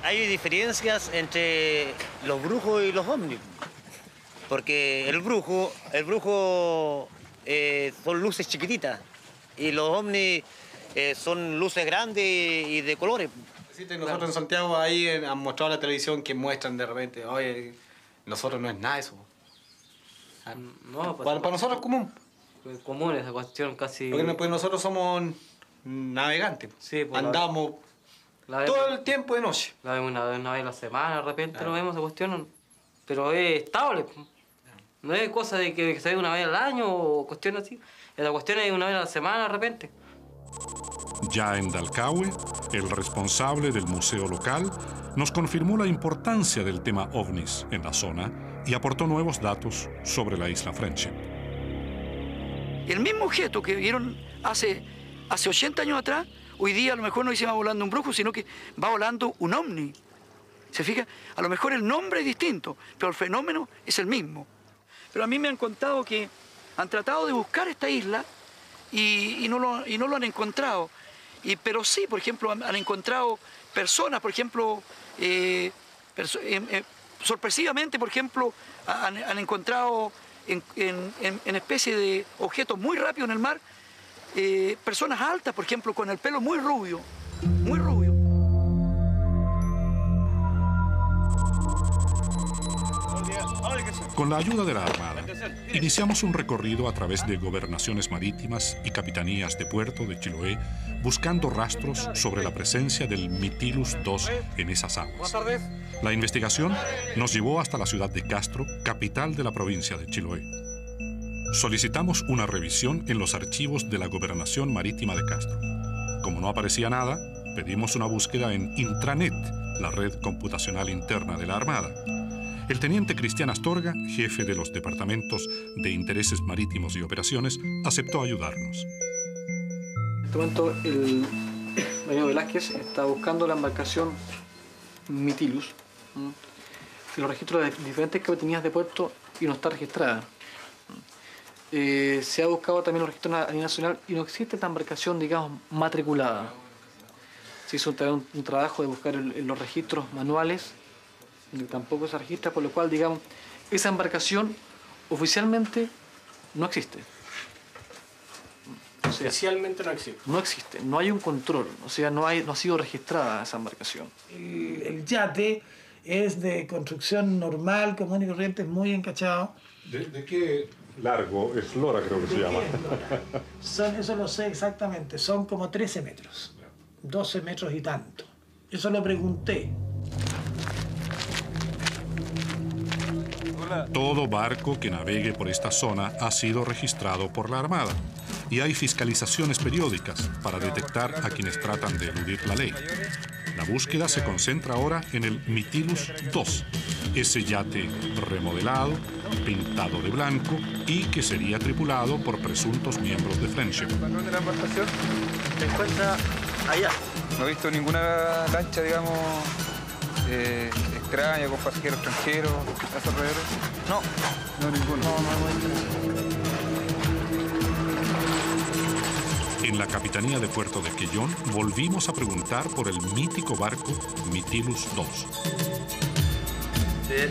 Hay diferencias entre los brujos y los ovnis. Porque el brujo son luces chiquititas y los ovnis son luces grandes y de colores. Nosotros en Santiago ahí han mostrado en la televisión que muestran de repente, oye, nosotros no es nada eso. No, pues, para nosotros es común. Es común esa cuestión casi. Porque pues nosotros somos navegantes. Sí, pues andamos todo el tiempo de noche. La vemos una vez a la semana, de repente lo vemos esa cuestión, pero es estable. No es cosa de que se ve una vez al año o cuestiones así. La cuestión es una vez a la semana de repente. Ya en Dalcahue, el responsable del museo local nos confirmó la importancia del tema ovnis en la zona y aportó nuevos datos sobre la isla Friendship. El mismo objeto que vieron hace 80 años atrás, hoy día a lo mejor no dice va volando un brujo, sino que va volando un ovni. ¿Se fija? A lo mejor el nombre es distinto, pero el fenómeno es el mismo. Pero a mí me han contado que han tratado de buscar esta isla y no lo han encontrado. Pero sí, por ejemplo, han encontrado personas, por ejemplo, sorpresivamente, por ejemplo, han encontrado en especie de objetos muy rápidos en el mar, personas altas, por ejemplo, con el pelo muy rubio, muy rubio. Con la ayuda de la Armada, iniciamos un recorrido a través de gobernaciones marítimas y capitanías de puerto de Chiloé, buscando rastros sobre la presencia del Mytilus II en esas aguas. La investigación nos llevó hasta la ciudad de Castro, capital de la provincia de Chiloé. Solicitamos una revisión en los archivos de la Gobernación Marítima de Castro. Como no aparecía nada, pedimos una búsqueda en Intranet, la red computacional interna de la Armada. El teniente Cristian Astorga, jefe de los departamentos de intereses marítimos y operaciones, aceptó ayudarnos. En este momento, el mayor Velázquez está buscando la embarcación Mytilus en los registros de diferentes capitanías de puerto y no está registrada. Se ha buscado también los registros a nivel nacional y no existe esta embarcación, digamos, matriculada. Se hizo un trabajo de buscar en los registros manuales, que tampoco se registra, por lo cual, digamos, esa embarcación oficialmente no existe. O sea, oficialmente no existe. No existe, no hay un control, o sea, no ha sido registrada esa embarcación. El yate es de construcción normal, común y corriente, muy encachado. ¿De qué largo? Eslora creo que se llama. Eso lo sé exactamente, son como 13 metros, 12 metros y tanto. Eso lo pregunté. Todo barco que navegue por esta zona ha sido registrado por la Armada y hay fiscalizaciones periódicas para detectar a quienes tratan de eludir la ley. La búsqueda se concentra ahora en el Mytilus II, ese yate remodelado, pintado de blanco y que sería tripulado por presuntos miembros de Friendship. El patrón de la embarcación se encuentra allá. No he visto ninguna lancha, digamos, extraña, con pasajeros extranjeros, a esos alrededores. No ninguno. En la Capitanía de Puerto de Quellón volvimos a preguntar por el mítico barco Mytilus II.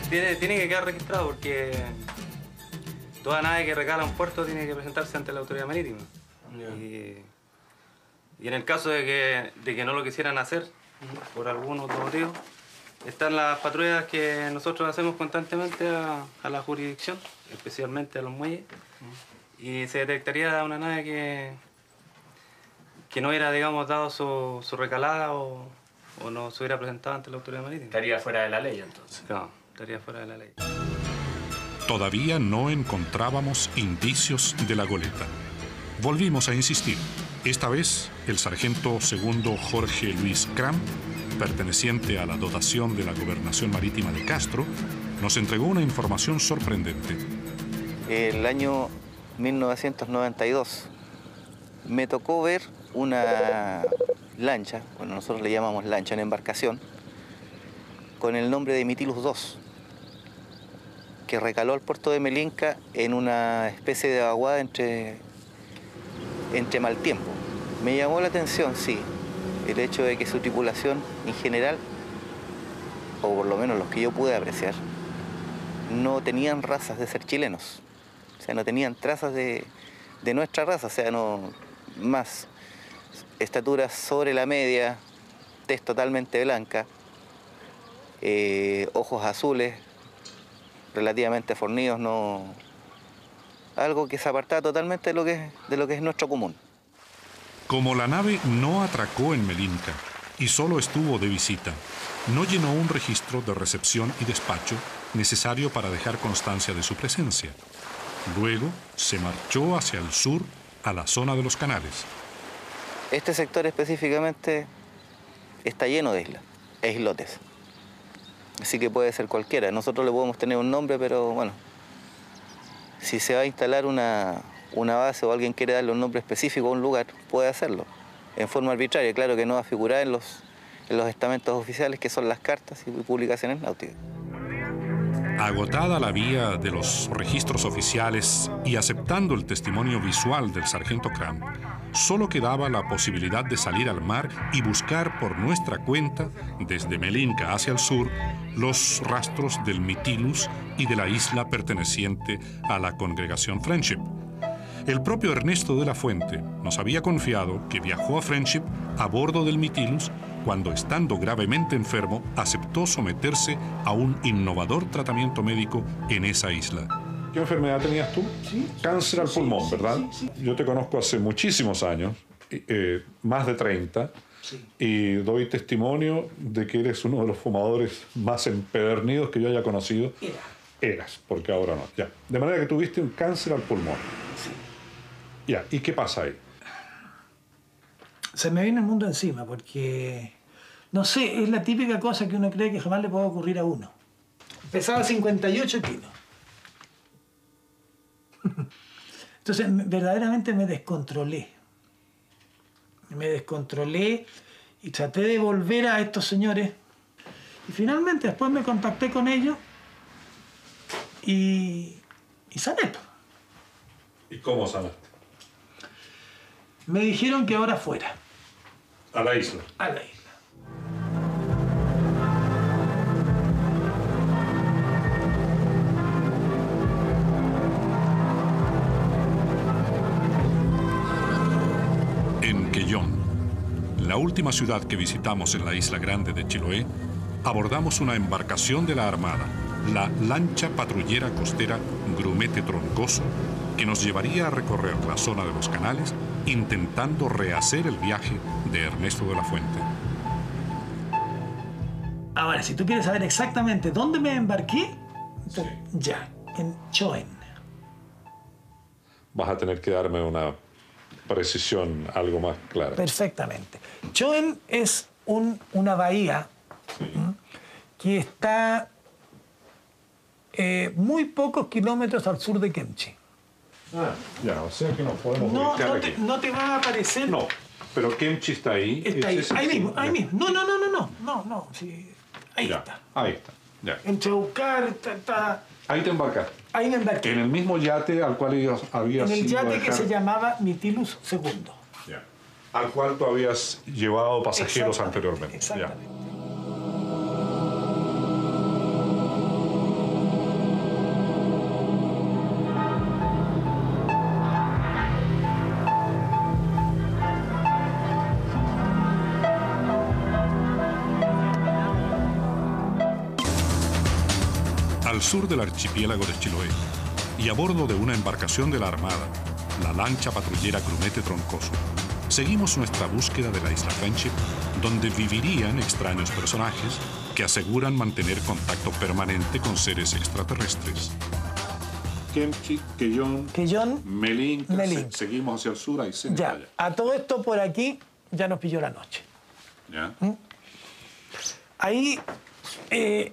Tiene que quedar registrado porque toda nave que recala un puerto tiene que presentarse ante la autoridad marítima. Y en el caso de que no lo quisieran hacer por algún otro motivo, están las patrullas que nosotros hacemos constantemente a la jurisdicción, especialmente a los muelles, y se detectaría una nave que no hubiera, digamos, dado su recalada o no se hubiera presentado ante la autoridad marítima. Estaría fuera de la ley, entonces. No, estaría fuera de la ley. Todavía no encontrábamos indicios de la goleta. Volvimos a insistir. Esta vez, el sargento segundo Jorge Luis Cram, perteneciente a la dotación de la Gobernación Marítima de Castro, nos entregó una información sorprendente. El año 1992 me tocó ver una lancha, bueno, nosotros le llamamos lancha, en embarcación, con el nombre de Mytilus II, que recaló al puerto de Melinca en una especie de vaguada entre mal tiempo. Me llamó la atención, sí, el hecho de que su tripulación en general, o por lo menos los que yo pude apreciar, no tenían razas de ser chilenos. O sea, no tenían trazas de nuestra raza, o sea, no más estatura sobre la media, tez totalmente blanca, ojos azules, relativamente fornidos, no, algo que se apartaba totalmente de lo que es nuestro común. Como la nave no atracó en Melinca y solo estuvo de visita, no llenó un registro de recepción y despacho necesario para dejar constancia de su presencia. Luego se marchó hacia el sur, a la zona de los canales. Este sector específicamente está lleno de islas, e islotes. Así que puede ser cualquiera. Nosotros le podemos tener un nombre, pero bueno, si se va a instalar una base o alguien quiere darle un nombre específico a un lugar, puede hacerlo. En forma arbitraria, claro que no va a figurar en los estamentos oficiales, que son las cartas y publicaciones náuticas. Agotada la vía de los registros oficiales y aceptando el testimonio visual del sargento Cramp, solo quedaba la posibilidad de salir al mar y buscar por nuestra cuenta, desde Melinka hacia el sur, los rastros del Mytilus y de la isla perteneciente a la congregación Friendship. El propio Ernesto de la Fuente nos había confiado que viajó a Friendship a bordo del Mytilus cuando, estando gravemente enfermo, aceptó someterse a un innovador tratamiento médico en esa isla. ¿Qué enfermedad tenías tú? Sí. Cáncer al pulmón, ¿verdad? Sí. Yo te conozco hace muchísimos años, más de 30, y doy testimonio de que eres uno de los fumadores más empedernidos que yo haya conocido. Eras, porque ahora no. Ya. De manera que tuviste un cáncer al pulmón. Sí. Ya. ¿Y qué pasa ahí? Se me viene el mundo encima porque, no sé, es la típica cosa que uno cree que jamás le puede ocurrir a uno. Pesaba 58 kilos. Entonces, verdaderamente me descontrolé. Y traté de volver a estos señores. Y finalmente, después me contacté con ellos y sané. ¿Y cómo sanaste? Me dijeron que ahora fuera. ¿A la isla? A la isla. En Quellón, la última ciudad que visitamos en la isla grande de Chiloé, abordamos una embarcación de la Armada, la lancha patrullera costera Grumete Troncoso, que nos llevaría a recorrer la zona de los canales intentando rehacer el viaje de Ernesto de la Fuente. Ahora, si tú quieres saber exactamente dónde me embarqué, ya, en Choen. Vas a tener que darme una precisión algo más clara. Perfectamente. Choen es una bahía que está muy pocos kilómetros al sur de Kemchi. Ya, o sea que nos podemos ubicar aquí. No te va a aparecer. No, pero Kemchi está ahí. Está ahí mismo, ahí mismo. No. Sí, ahí está. Ahí está, ya. Entre buscar, está... Ahí te embarcaste. Ahí me embarqué. En el mismo yate al cual habías En el ido a yate dejar... que se llamaba Mytilus II. Ya. Al cual tú habías llevado pasajeros anteriormente. Exactamente. Ya. Al sur del archipiélago de Chiloé y a bordo de una embarcación de la Armada, la lancha patrullera Grumete Troncoso, seguimos nuestra búsqueda de la isla Friendship, donde vivirían extraños personajes que aseguran mantener contacto permanente con seres extraterrestres. Kemchi, Quellón, Melinka. Seguimos hacia el sur, ahí se Ya, a todo esto por aquí ya nos pilló la noche. Ya. Ahí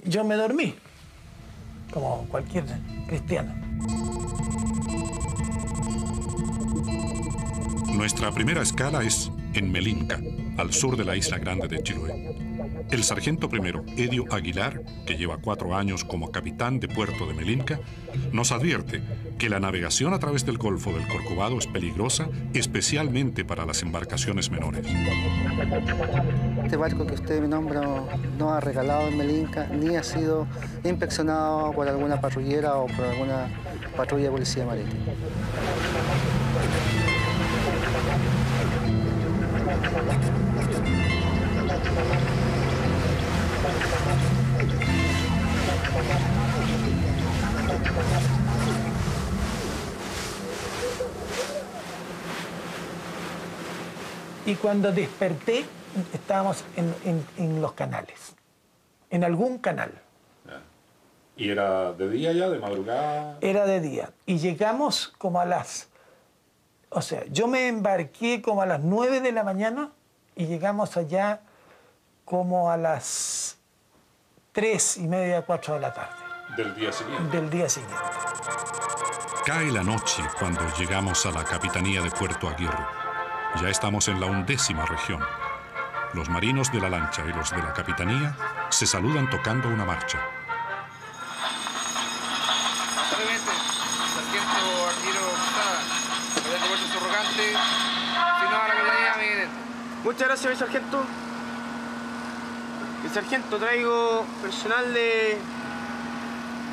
yo me dormí, como cualquier cristiano. Nuestra primera escala es en Melinka, al sur de la isla grande de Chiloé. El sargento primero, Edio Aguilar, que lleva 4 años como capitán de puerto de Melinka, nos advierte que la navegación a través del Golfo del Corcovado es peligrosa, especialmente para las embarcaciones menores. Este barco que usted me nombra no ha regalado en Melinka, ni ha sido inspeccionado por alguna patrullera o por alguna patrulla de policía marítima. Y cuando desperté, estábamos en los canales, en algún canal. ¿Y era de día ya, de madrugada? Era de día. Y llegamos como a las... O sea, yo me embarqué como a las 9 de la mañana y llegamos allá como a las 3:30, 4 de la tarde. ¿Del día siguiente? Del día siguiente. Cae la noche cuando llegamos a la capitanía de Puerto Aguirre. Ya estamos en la 11ª región. Los marinos de la lancha y los de la capitanía se saludan tocando una marcha. Brevemente, sargento Arturo Quesada, comandante puerto subrogante, si no a la capitanía, miren. Muchas gracias, mi sargento. Mi sargento, traigo personal de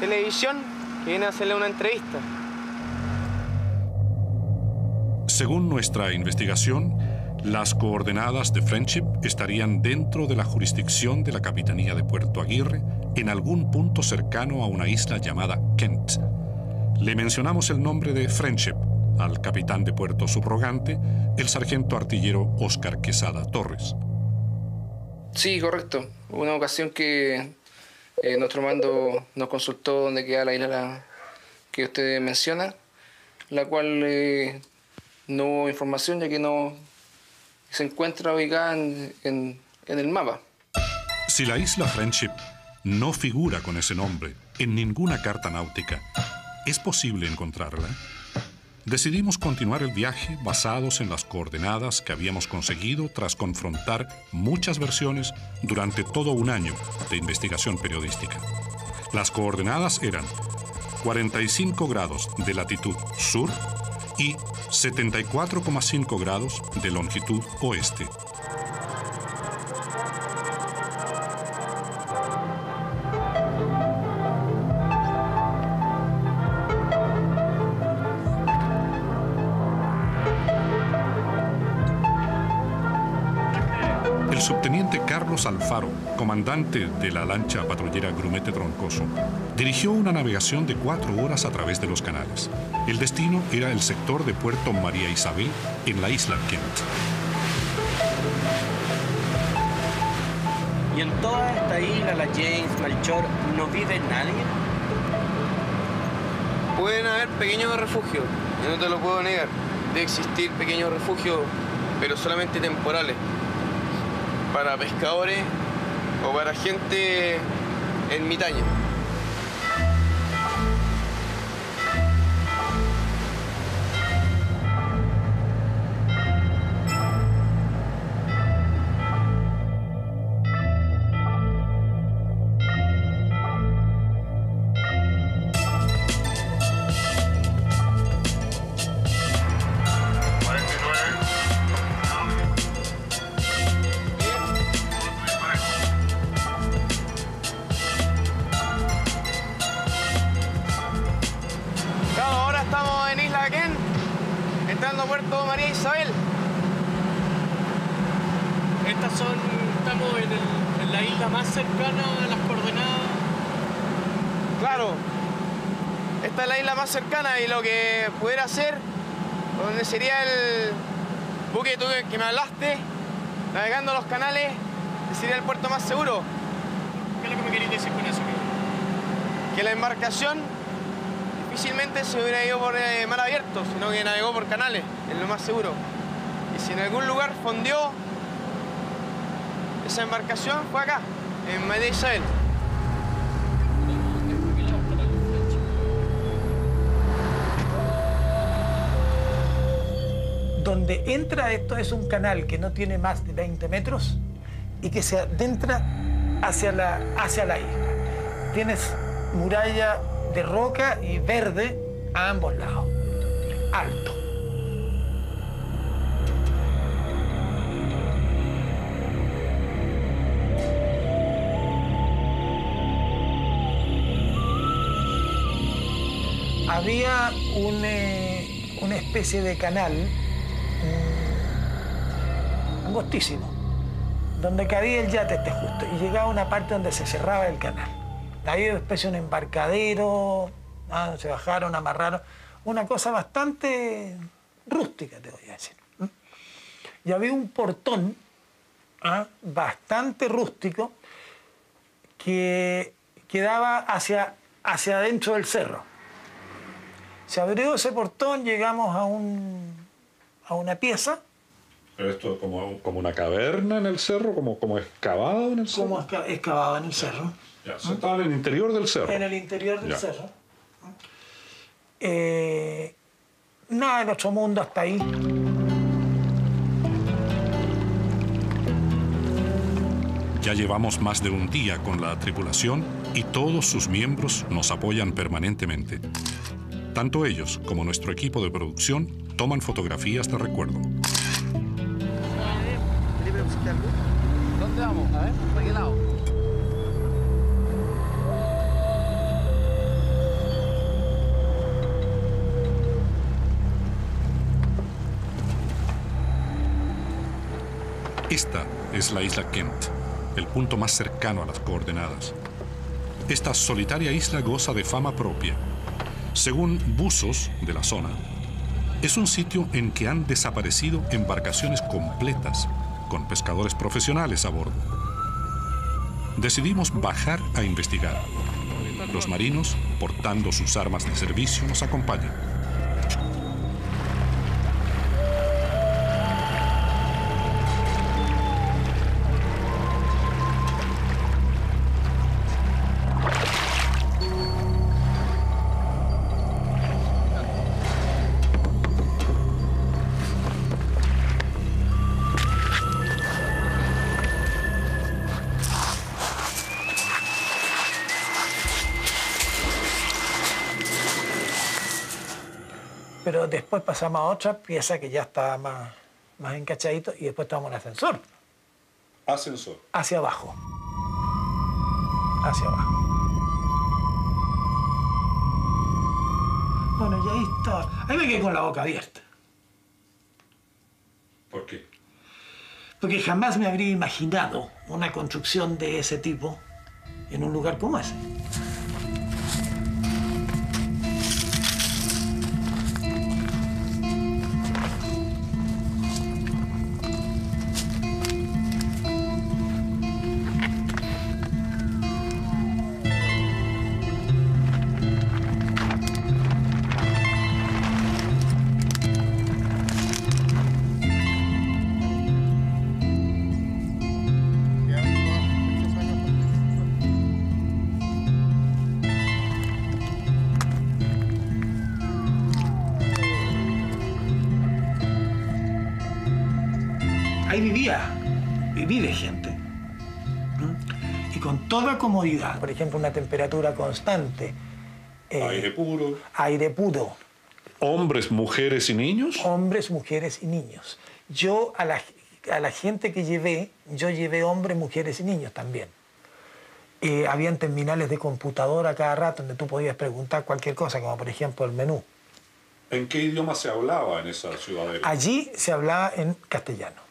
televisión que viene a hacerle una entrevista. Según nuestra investigación, las coordenadas de Friendship estarían dentro de la jurisdicción de la Capitanía de Puerto Aguirre, en algún punto cercano a una isla llamada Kent. Le mencionamos el nombre de Friendship al capitán de puerto subrogante, el sargento artillero Óscar Quesada Torres. Sí, correcto. Una ocasión que nuestro mando nos consultó dónde queda la isla que usted menciona, la cual no hubo información ya que no se encuentra ubicada en el mapa. Si la isla Friendship no figura con ese nombre en ninguna carta náutica, ¿es posible encontrarla? Decidimos continuar el viaje basados en las coordenadas que habíamos conseguido tras confrontar muchas versiones durante todo un año de investigación periodística. Las coordenadas eran 45 grados de latitud sur y 74,5 grados de longitud oeste. El subteniente Carlos Alfaro, comandante de la lancha patrullera Grumete Troncoso, dirigió una navegación de 4 horas a través de los canales. El destino era el sector de Puerto María Isabel, en la isla Kent. ¿Y en toda esta isla, la James, Malchor, no vive nadie? Pueden haber pequeños refugios, yo no te lo puedo negar. Debe existir pequeños refugios, pero solamente temporales. Para pescadores o para gente ermitaña. Entrando a Puerto María Isabel. Estamos en la isla más cercana a las coordenadas. Claro, esta es la isla más cercana y lo que pudiera hacer, donde sería el buque que me hablaste, navegando los canales, sería el puerto más seguro. ¿Qué es lo que me queréis decir con eso? Que la embarcación difícilmente se hubiera ido por mar abierto, sino que navegó por canales, es lo más seguro. Y si en algún lugar fondeó esa embarcación, fue acá, en María Isabel. Donde entra esto es un canal que no tiene más de 20 metros y que se adentra hacia la isla. Tienes muralla de roca y verde a ambos lados, alto. Había una especie de canal angostísimo, donde cabía el yate justo, y llegaba a una parte donde se cerraba el canal. Había una especie de un embarcadero, se bajaron, amarraron, una cosa bastante rústica, te voy a decir. Y había un portón bastante rústico que quedaba hacia hacia adentro del cerro. Se abrió ese portón, llegamos a una pieza. ¿Pero esto es como una caverna en el cerro? ¿Como excavado en el cerro? Como excavado en el cerro. Ya, estaba en el interior del cerro. En el interior del cerro. Nada del otro mundo hasta ahí. Ya llevamos más de un día con la tripulación y todos sus miembros nos apoyan permanentemente. Tanto ellos como nuestro equipo de producción toman fotografías de recuerdo. ¿Dónde vamos? A ver, ¿para qué lado? Esta es la isla Kent, el punto más cercano a las coordenadas. Esta solitaria isla goza de fama propia. Según buzos de la zona, es un sitio en que han desaparecido embarcaciones completas con pescadores profesionales a bordo. Decidimos bajar a investigar. Los marinos, portando sus armas de servicio, nos acompañan. Pero después pasamos a otra pieza que ya estaba más encachadito y después tomamos un ascensor. ¿Ascensor? Hacia abajo. Hacia abajo. Bueno, ya ahí está. Ahí me quedé con la boca abierta. ¿Por qué? Porque jamás me habría imaginado una construcción de ese tipo en un lugar como ese. Ahí vive gente. Y con toda comodidad. Por ejemplo, una temperatura constante. Aire puro. Aire puro. ¿Hombres, mujeres y niños? Hombres, mujeres y niños. Yo a la gente que llevé, yo llevé hombres, mujeres y niños también. Habían terminales de computadora cada rato donde tú podías preguntar cualquier cosa, como por ejemplo el menú. ¿En qué idioma se hablaba en esa ciudadela? Allí se hablaba en castellano.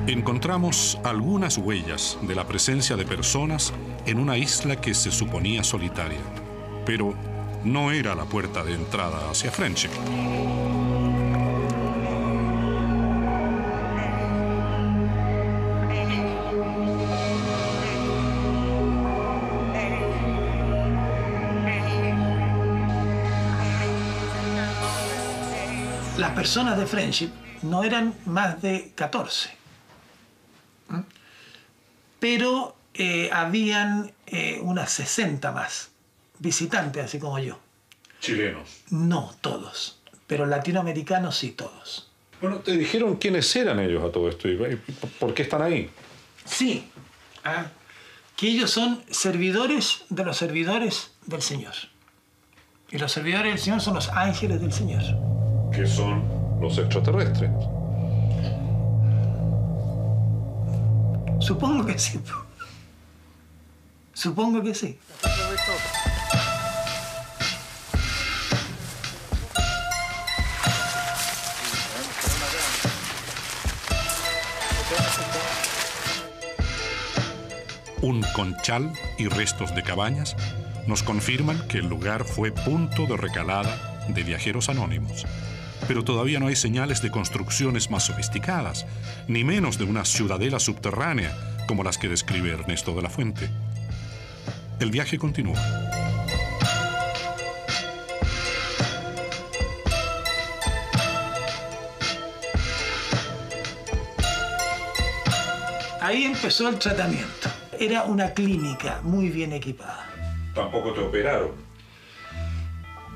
Encontramos algunas huellas de la presencia de personas en una isla que se suponía solitaria, pero no era la puerta de entrada hacia Friendship. Las personas de Friendship no eran más de 14. Pero habían unas 60 más visitantes, así como yo. ¿Chilenos? No todos, pero latinoamericanos sí todos. Bueno, ¿te dijeron quiénes eran ellos a todo esto? ¿Y por qué están ahí? Sí, que ellos son servidores de los servidores del Señor. Y los servidores del Señor son los ángeles del Señor. ¿Qué son los extraterrestres? Supongo que sí. Supongo que sí. Un conchal y restos de cabañas nos confirman que el lugar fue punto de recalada de viajeros anónimos. Pero todavía no hay señales de construcciones más sofisticadas, ni menos de una ciudadela subterránea como las que describe Ernesto de la Fuente. El viaje continúa. Ahí empezó el tratamiento. Era una clínica muy bien equipada. Tampoco te operaron,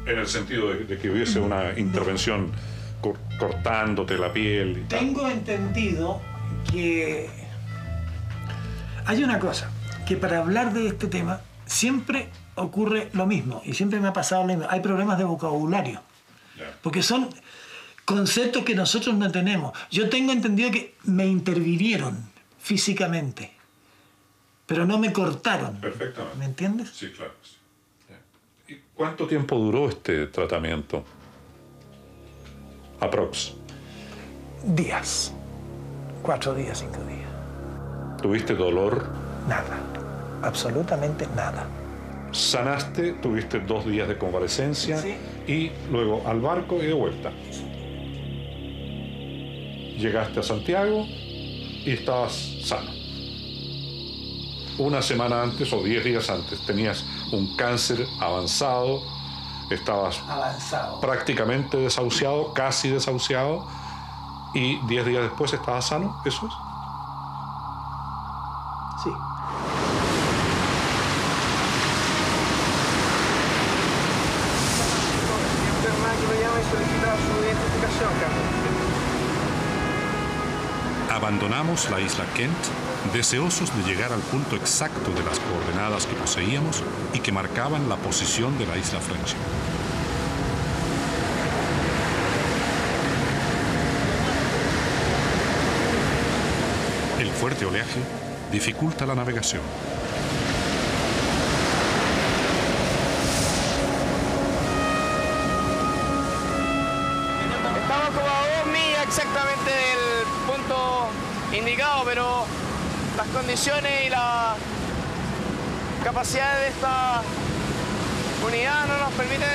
en el sentido de que hubiese una intervención cortándote la piel. Tengo entendido que hay una cosa, que para hablar de este tema siempre ocurre lo mismo, y siempre me ha pasado lo mismo. Hay problemas de vocabulario, porque son conceptos que nosotros no tenemos. Yo tengo entendido que me intervinieron físicamente, pero no me cortaron. Perfectamente. ¿Me entiendes? Sí, claro. Sí. ¿Y cuánto tiempo duró este tratamiento? Aprox. Días. 4 días, 5 días. ¿Tuviste dolor? Nada. Absolutamente nada. Sanaste, tuviste 2 días de convalecencia, sí, y luego al barco y de vuelta. Llegaste a Santiago y estabas sano. Una semana antes o 10 días antes tenías un cáncer avanzado, estabas prácticamente desahuciado, casi desahuciado, y 10 días después estabas sano. ¿Eso es? Sí. Abandonamos la isla Kent, deseosos de llegar al punto exacto de las coordenadas que poseíamos y que marcaban la posición de la isla Friendship. El fuerte oleaje dificulta la navegación. Estamos como a 2 millas exactamente del punto indicado, pero las condiciones y la capacidad de esta unidad no nos permiten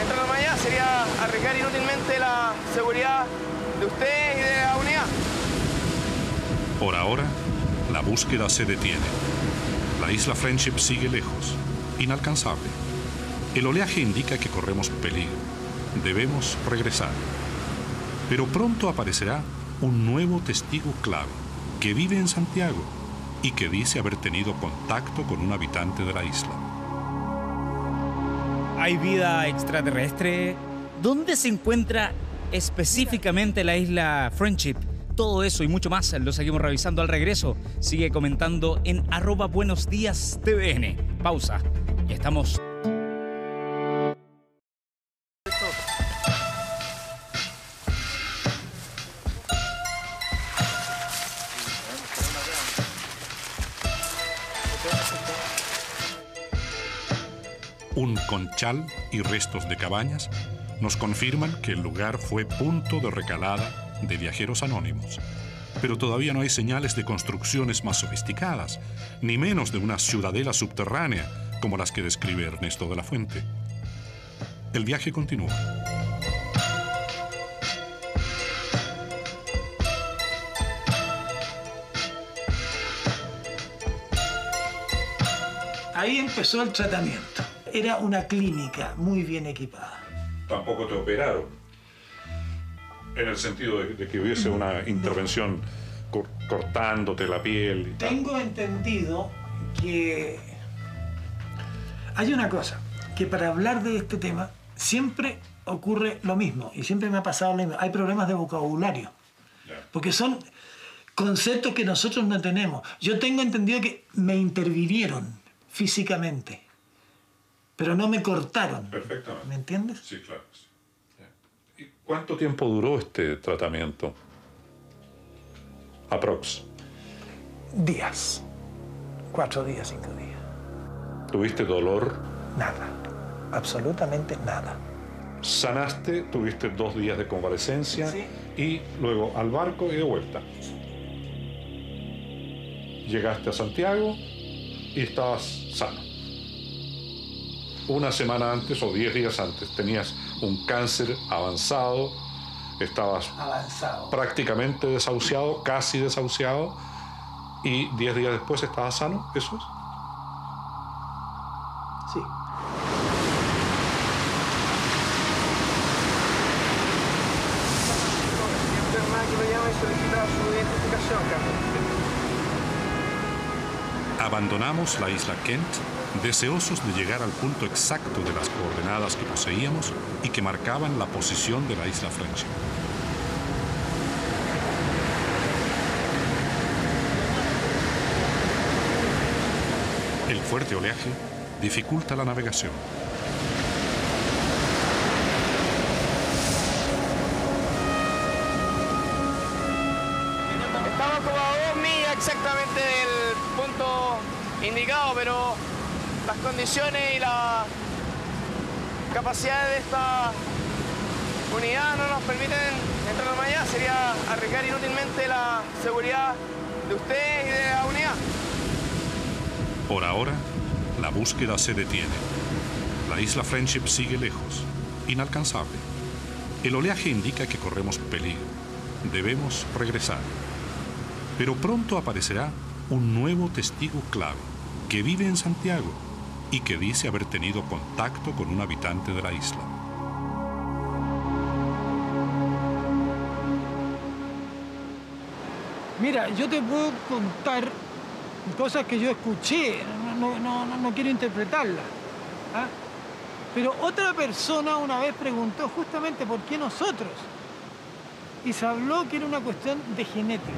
entrar más allá. Sería arriesgar inútilmente la seguridad de usted y de la unidad. Por ahora, la búsqueda se detiene. La isla Friendship sigue lejos, inalcanzable. El oleaje indica que corremos peligro. Debemos regresar. Pero pronto aparecerá un nuevo testigo clave que vive en Santiago y que dice haber tenido contacto con un habitante de la isla. ¿Hay vida extraterrestre? ¿Dónde se encuentra específicamente la isla Friendship? Todo eso y mucho más lo seguimos revisando al regreso. Sigue comentando en @buenosdiastvn. Pausa y estamos. Un conchal y restos de cabañas nos confirman que el lugar fue punto de recalada de viajeros anónimos. Pero todavía no hay señales de construcciones más sofisticadas, ni menos de una ciudadela subterránea como las que describe Ernesto de la Fuente. El viaje continúa. Ahí empezó el tratamiento. Era una clínica muy bien equipada. Tampoco te operaron, en el sentido de que hubiese una intervención cortándote la piel. Tengo entendido que hay una cosa, que para hablar de este tema siempre ocurre lo mismo, y siempre me ha pasado lo mismo. Hay problemas de vocabulario, porque son conceptos que nosotros no tenemos. Yo tengo entendido que me intervinieron físicamente, pero no me cortaron. Perfectamente. ¿Me entiendes? Sí, claro. Sí. ¿Y cuánto tiempo duró este tratamiento? Aprox. Días. 4 días, 5 días. ¿Tuviste dolor? Nada. Absolutamente nada. Sanaste, tuviste 2 días de convalecencia, sí, y luego al barco y de vuelta. Llegaste a Santiago y estabas sano. Una semana antes o 10 días antes tenías un cáncer avanzado, estabas prácticamente desahuciado, casi desahuciado, y 10 días después estabas sano. ¿Eso es? Sí. Abandonamos la isla Kent, deseosos de llegar al punto exacto de las coordenadas que poseíamos y que marcaban la posición de la isla Friendship. El fuerte oleaje dificulta la navegación. Estamos como a 2 millas exactamente del punto indicado, pero las condiciones y la capacidad de esta unidad no nos permiten entrar más allá. Sería arriesgar inútilmente la seguridad de usted y de la unidad. Por ahora, la búsqueda se detiene. La isla Friendship sigue lejos, inalcanzable. El oleaje indica que corremos peligro. Debemos regresar. Pero pronto aparecerá un nuevo testigo clave, que vive en Santiago y que dice haber tenido contacto con un habitante de la isla. Mira, yo te puedo contar cosas que yo escuché, no quiero interpretarlas. ¿Ah? Pero otra persona una vez preguntó justamente por qué nosotros. Y se habló que era una cuestión de genética.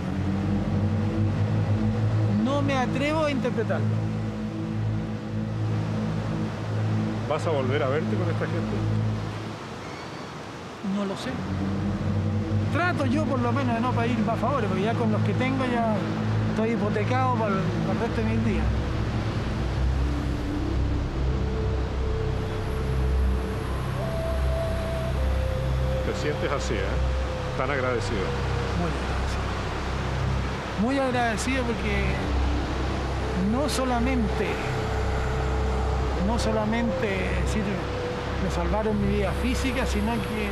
No me atrevo a interpretarlo. ¿Vas a volver a verte con esta gente? No lo sé. Trato yo por lo menos de no pedir más favores, porque ya con los que tengo ya estoy hipotecado para el resto de mis días. Te sientes así, ¿eh? Tan agradecido. Muy agradecido porque no solamente decir, me salvaron mi vida física, sino que,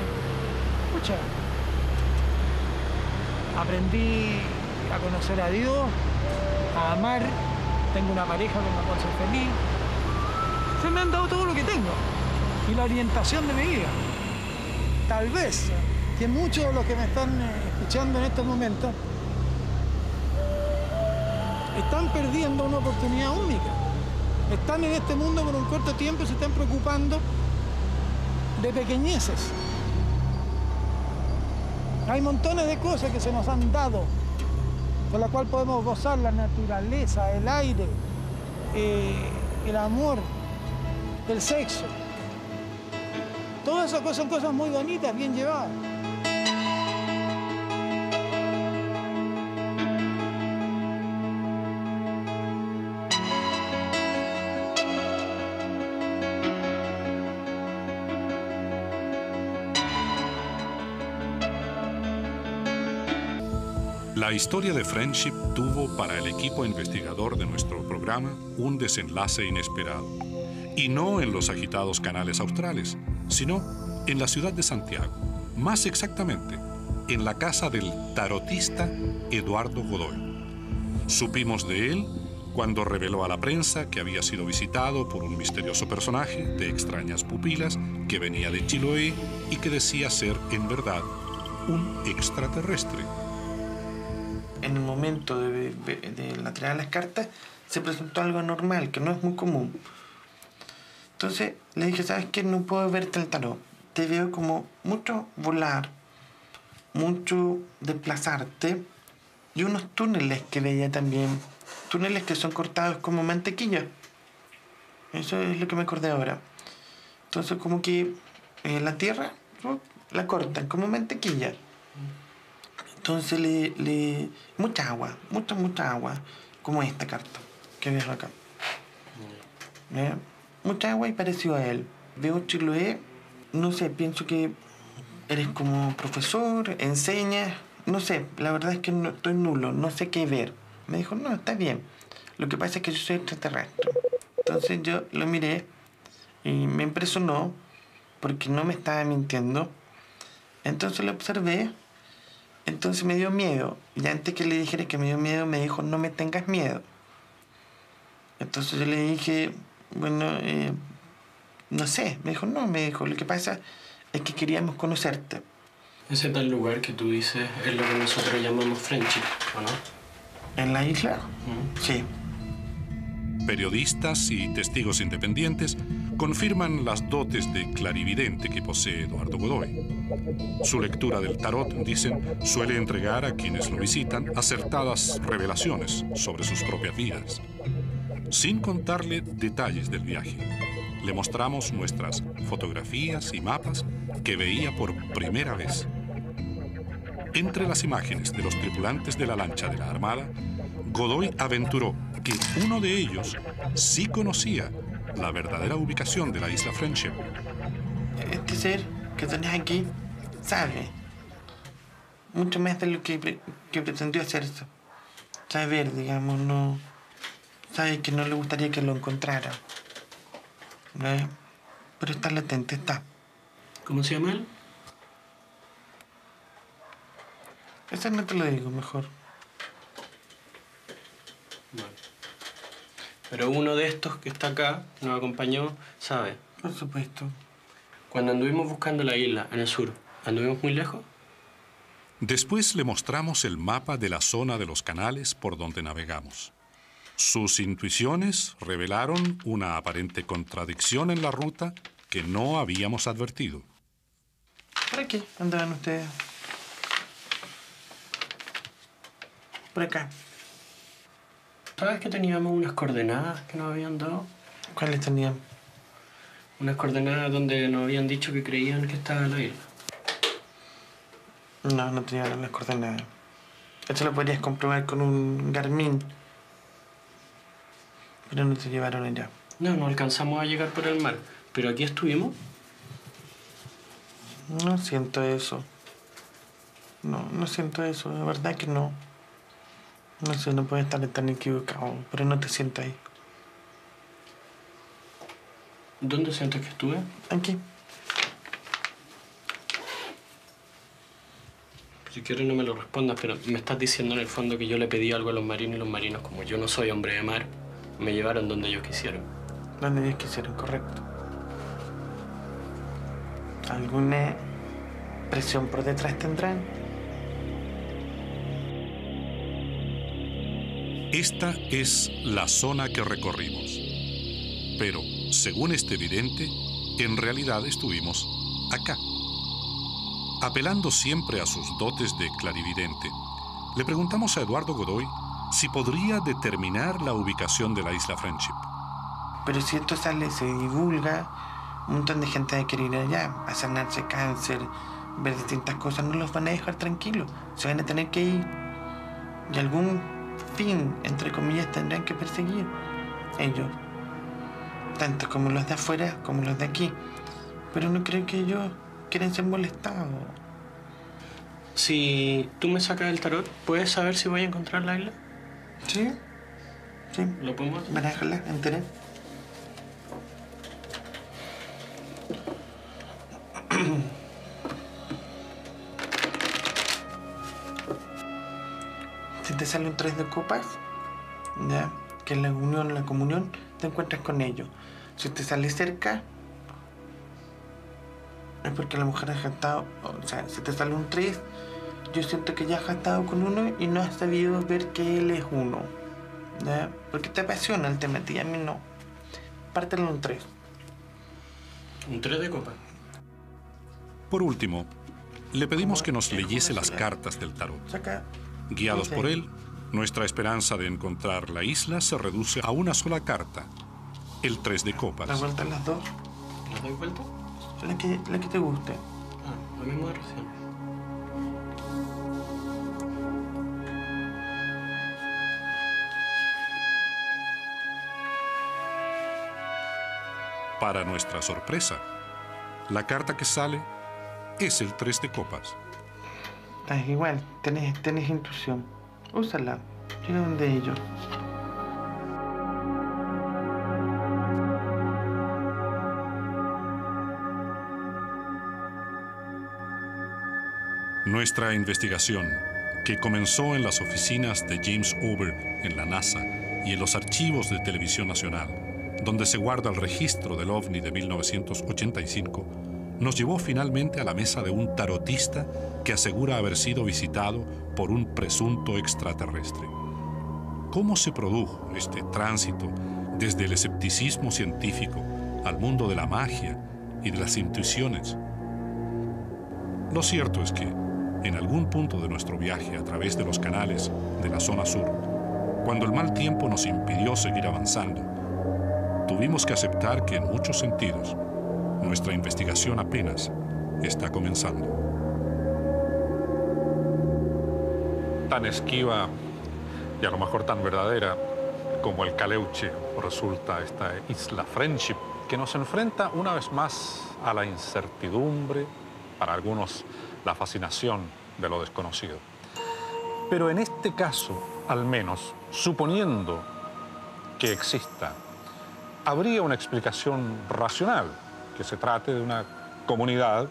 pucha, aprendí a conocer a Dios, a amar, tengo una pareja con la cual soy feliz. Se me han dado todo lo que tengo y la orientación de mi vida. Tal vez que muchos de los que me están escuchando en estos momentos están perdiendo una oportunidad única. Están en este mundo por un corto tiempo y se están preocupando de pequeñeces. Hay montones de cosas que se nos han dado, con las cuales podemos gozar: la naturaleza, el aire, el amor, el sexo. Todas esas cosas son cosas muy bonitas, bien llevadas. La historia de Friendship tuvo para el equipo investigador de nuestro programa un desenlace inesperado. Y no en los agitados canales australes, sino en la ciudad de Santiago. Más exactamente, en la casa del tarotista Eduardo Godoy. Supimos de él cuando reveló a la prensa que había sido visitado por un misterioso personaje de extrañas pupilas que venía de Chiloé y que decía ser, en verdad, un extraterrestre. En el momento de la tirada de las cartas se presentó algo anormal, que no es muy común. Entonces le dije, ¿sabes qué? No puedo verte el tarot. Te veo como mucho volar, mucho desplazarte, y unos túneles que veía también. Túneles que son cortados como mantequilla. Eso es lo que me acordé ahora. Entonces como que la tierra la cortan como mantequilla. Entonces mucha agua, mucha agua, como esta carta que ves acá. Mucha agua y parecido a él. Veo Chiloé, no sé, pienso que eres como profesor, enseñas, no sé, la verdad es que no, estoy nulo, no sé qué ver. Me dijo, no, está bien. Lo que pasa es que yo soy extraterrestre. Entonces yo lo miré y me impresionó porque no me estaba mintiendo. Entonces lo observé, entonces me dio miedo. Y antes que le dijera que me dio miedo, me dijo, no me tengas miedo. Entonces yo le dije, bueno, no sé. Me dijo, no, me dijo, lo que pasa es que queríamos conocerte. Ese tal lugar que tú dices es lo que nosotros llamamos Friendship, ¿o no? ¿En la isla? Sí. Periodistas y testigos independientes confirman las dotes de clarividente que posee Eduardo Godoy. Su lectura del tarot, dicen, suele entregar a quienes lo visitan acertadas revelaciones sobre sus propias vidas. Sin contarle detalles del viaje, le mostramos nuestras fotografías y mapas que veía por primera vez. Entre las imágenes de los tripulantes de la lancha de la Armada, Godoy aventuró que uno de ellos sí conocía la verdadera ubicación de la isla Friendship. Este ser que tenés aquí sabe mucho más de lo que pretendió hacer eso. Saber, digamos, no... Sabe que no le gustaría que lo encontrara. Pero está latente, está. ¿Cómo se llama él? Eso no te lo digo, mejor. Bueno. Pero uno de estos que está acá, que nos acompañó, sabe. Por supuesto. Cuando anduvimos buscando la isla en el sur, ¿anduvimos muy lejos? Después le mostramos el mapa de la zona de los canales por donde navegamos. Sus intuiciones revelaron una aparente contradicción en la ruta que no habíamos advertido. ¿Por aquí andaban ustedes? Por acá. ¿Sabes que teníamos unas coordenadas que nos habían dado? ¿Cuáles tenían? Unas coordenadas donde nos habían dicho que creían que estaba la isla. No, no tenían las coordenadas. Esto lo podrías comprobar con un Garmin. Pero no te llevaron allá. No, no alcanzamos a llegar por el mar. ¿Pero aquí estuvimos? No siento eso. No siento eso. De verdad que no. No sé, no puedo estar tan equivocado. Pero no te siento ahí. ¿Dónde sientes que estuve? Aquí. Si quieres no me lo respondas, pero me estás diciendo en el fondo que yo le pedí algo a los marinos y los marinos, como yo no soy hombre de mar, me llevaron donde ellos quisieron. Donde ellos quisieron, correcto. ¿Alguna presión por detrás tendrán? Esta es la zona que recorrimos. Pero, según este vidente, en realidad estuvimos acá. Apelando siempre a sus dotes de clarividente, le preguntamos a Eduardo Godoy si podría determinar la ubicación de la isla Friendship. Pero si esto sale, se divulga, un montón de gente va a querer ir allá, a sanarse cáncer, ver distintas cosas, no los van a dejar tranquilos, se van a tener que ir. Y algún fin, entre comillas, tendrán que perseguir ellos, tanto como los de afuera como los de aquí. Pero no creo que ellos quieran ser molestados. Si tú me sacas el tarot, ¿puedes saber si voy a encontrar la isla? Sí. Sí. ¿Lo podemos hacer? Manéjala, enteré. Si te sale un 3 de copas, ¿ya? Que es la unión, la comunión, te encuentras con ellos. Si te sale cerca, es porque la mujer ha gastado, o sea, si te sale un 3, yo siento que ya has gastado con uno y no has sabido ver que él es uno, ¿ya? Porque te apasiona el tema, a mí no. Pártelo un 3. Un 3 de copa. Por último, le pedimos que nos leyese las cartas del tarot. Guiados por él, nuestra esperanza de encontrar la isla se reduce a una sola carta, el 3 de copas. ¿La vuelta a las dos? ¿Las doy vuelta? La que te guste. Ah, lo mismo de recién. Para nuestra sorpresa, la carta que sale es el 3 de copas. Es igual, tenés intuición. Úsala. Llega donde ellos. Nuestra investigación, que comenzó en las oficinas de James Ober en la NASA y en los archivos de Televisión Nacional, donde se guarda el registro del OVNI de 1985, nos llevó finalmente a la mesa de un tarotista que asegura haber sido visitado por un presunto extraterrestre. ¿Cómo se produjo este tránsito desde el escepticismo científico al mundo de la magia y de las intuiciones? Lo cierto es que, en algún punto de nuestro viaje a través de los canales de la zona sur, cuando el mal tiempo nos impidió seguir avanzando, tuvimos que aceptar que en muchos sentidos nuestra investigación apenas está comenzando. Tan esquiva y a lo mejor tan verdadera como el Caleuche resulta esta isla Friendship, que nos enfrenta una vez más a la incertidumbre, para algunos la fascinación de lo desconocido. Pero en este caso, al menos, suponiendo que exista, habría una explicación racional, que se trate de una comunidad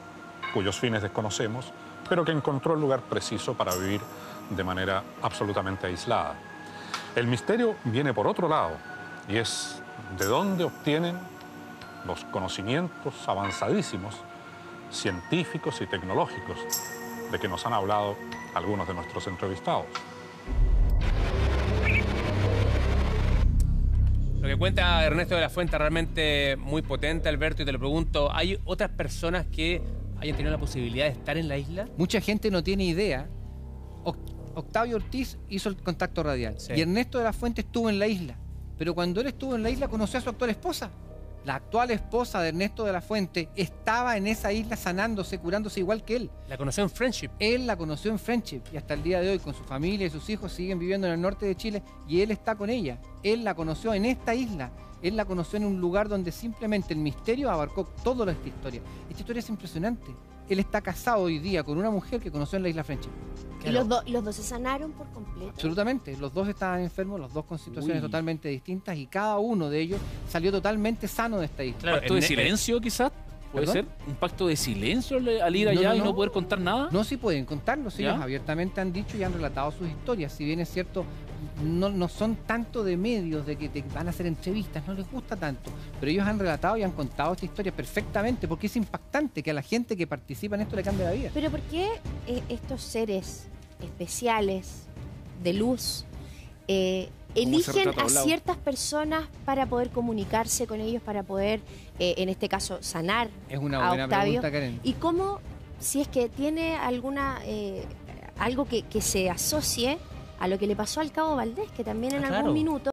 cuyos fines desconocemos, pero que encontró el lugar preciso para vivir de manera absolutamente aislada. El misterio viene por otro lado, y es de dónde obtienen los conocimientos avanzadísimos, científicos y tecnológicos, de que nos han hablado algunos de nuestros entrevistados. Lo que cuenta Ernesto de la Fuente es realmente muy potente, Alberto, y te lo pregunto, ¿hay otras personas que hayan tenido la posibilidad de estar en la isla? Mucha gente no tiene idea. Octavio Ortiz hizo el contacto radial, sí, y Ernesto de la Fuente estuvo en la isla, pero cuando él estuvo en la isla conoció a su actual esposa. La actual esposa de Ernesto de la Fuente estaba en esa isla sanándose, curándose igual que él. La conoció en Friendship. Él la conoció en Friendship y hasta el día de hoy con su familia y sus hijos siguen viviendo en el norte de Chile y él está con ella. Él la conoció en esta isla. Él la conoció en un lugar donde simplemente el misterio abarcó toda esta historia. Esta historia es impresionante. Él está casado hoy día con una mujer que conoció en la isla Friendship. ¿Y los dos se sanaron por completo? Absolutamente. Los dos estaban enfermos, los dos con situaciones totalmente distintas y cada uno de ellos salió totalmente sano de esta isla. Claro, ¿pacto de silencio quizás? ¿Puede ser? ¿Un pacto de silencio al ir allá y no poder contar nada? No, sí pueden contarlo. Ellos abiertamente han dicho y han relatado sus historias. Si bien es cierto, no son tanto de medios, de que te van a hacer entrevistas, no les gusta tanto. Pero ellos han relatado y han contado esta historia perfectamente porque es impactante que a la gente que participa en esto le cambie la vida. Pero ¿por qué estos seres especiales de luz eligen a ciertas personas para poder comunicarse con ellos, para poder, en este caso, sanar es una a buena Octavio? Pregunta, Karen. ¿Y cómo, si es que tiene alguna algo que se asocie a lo que le pasó al Cabo Valdés, que también en algún minuto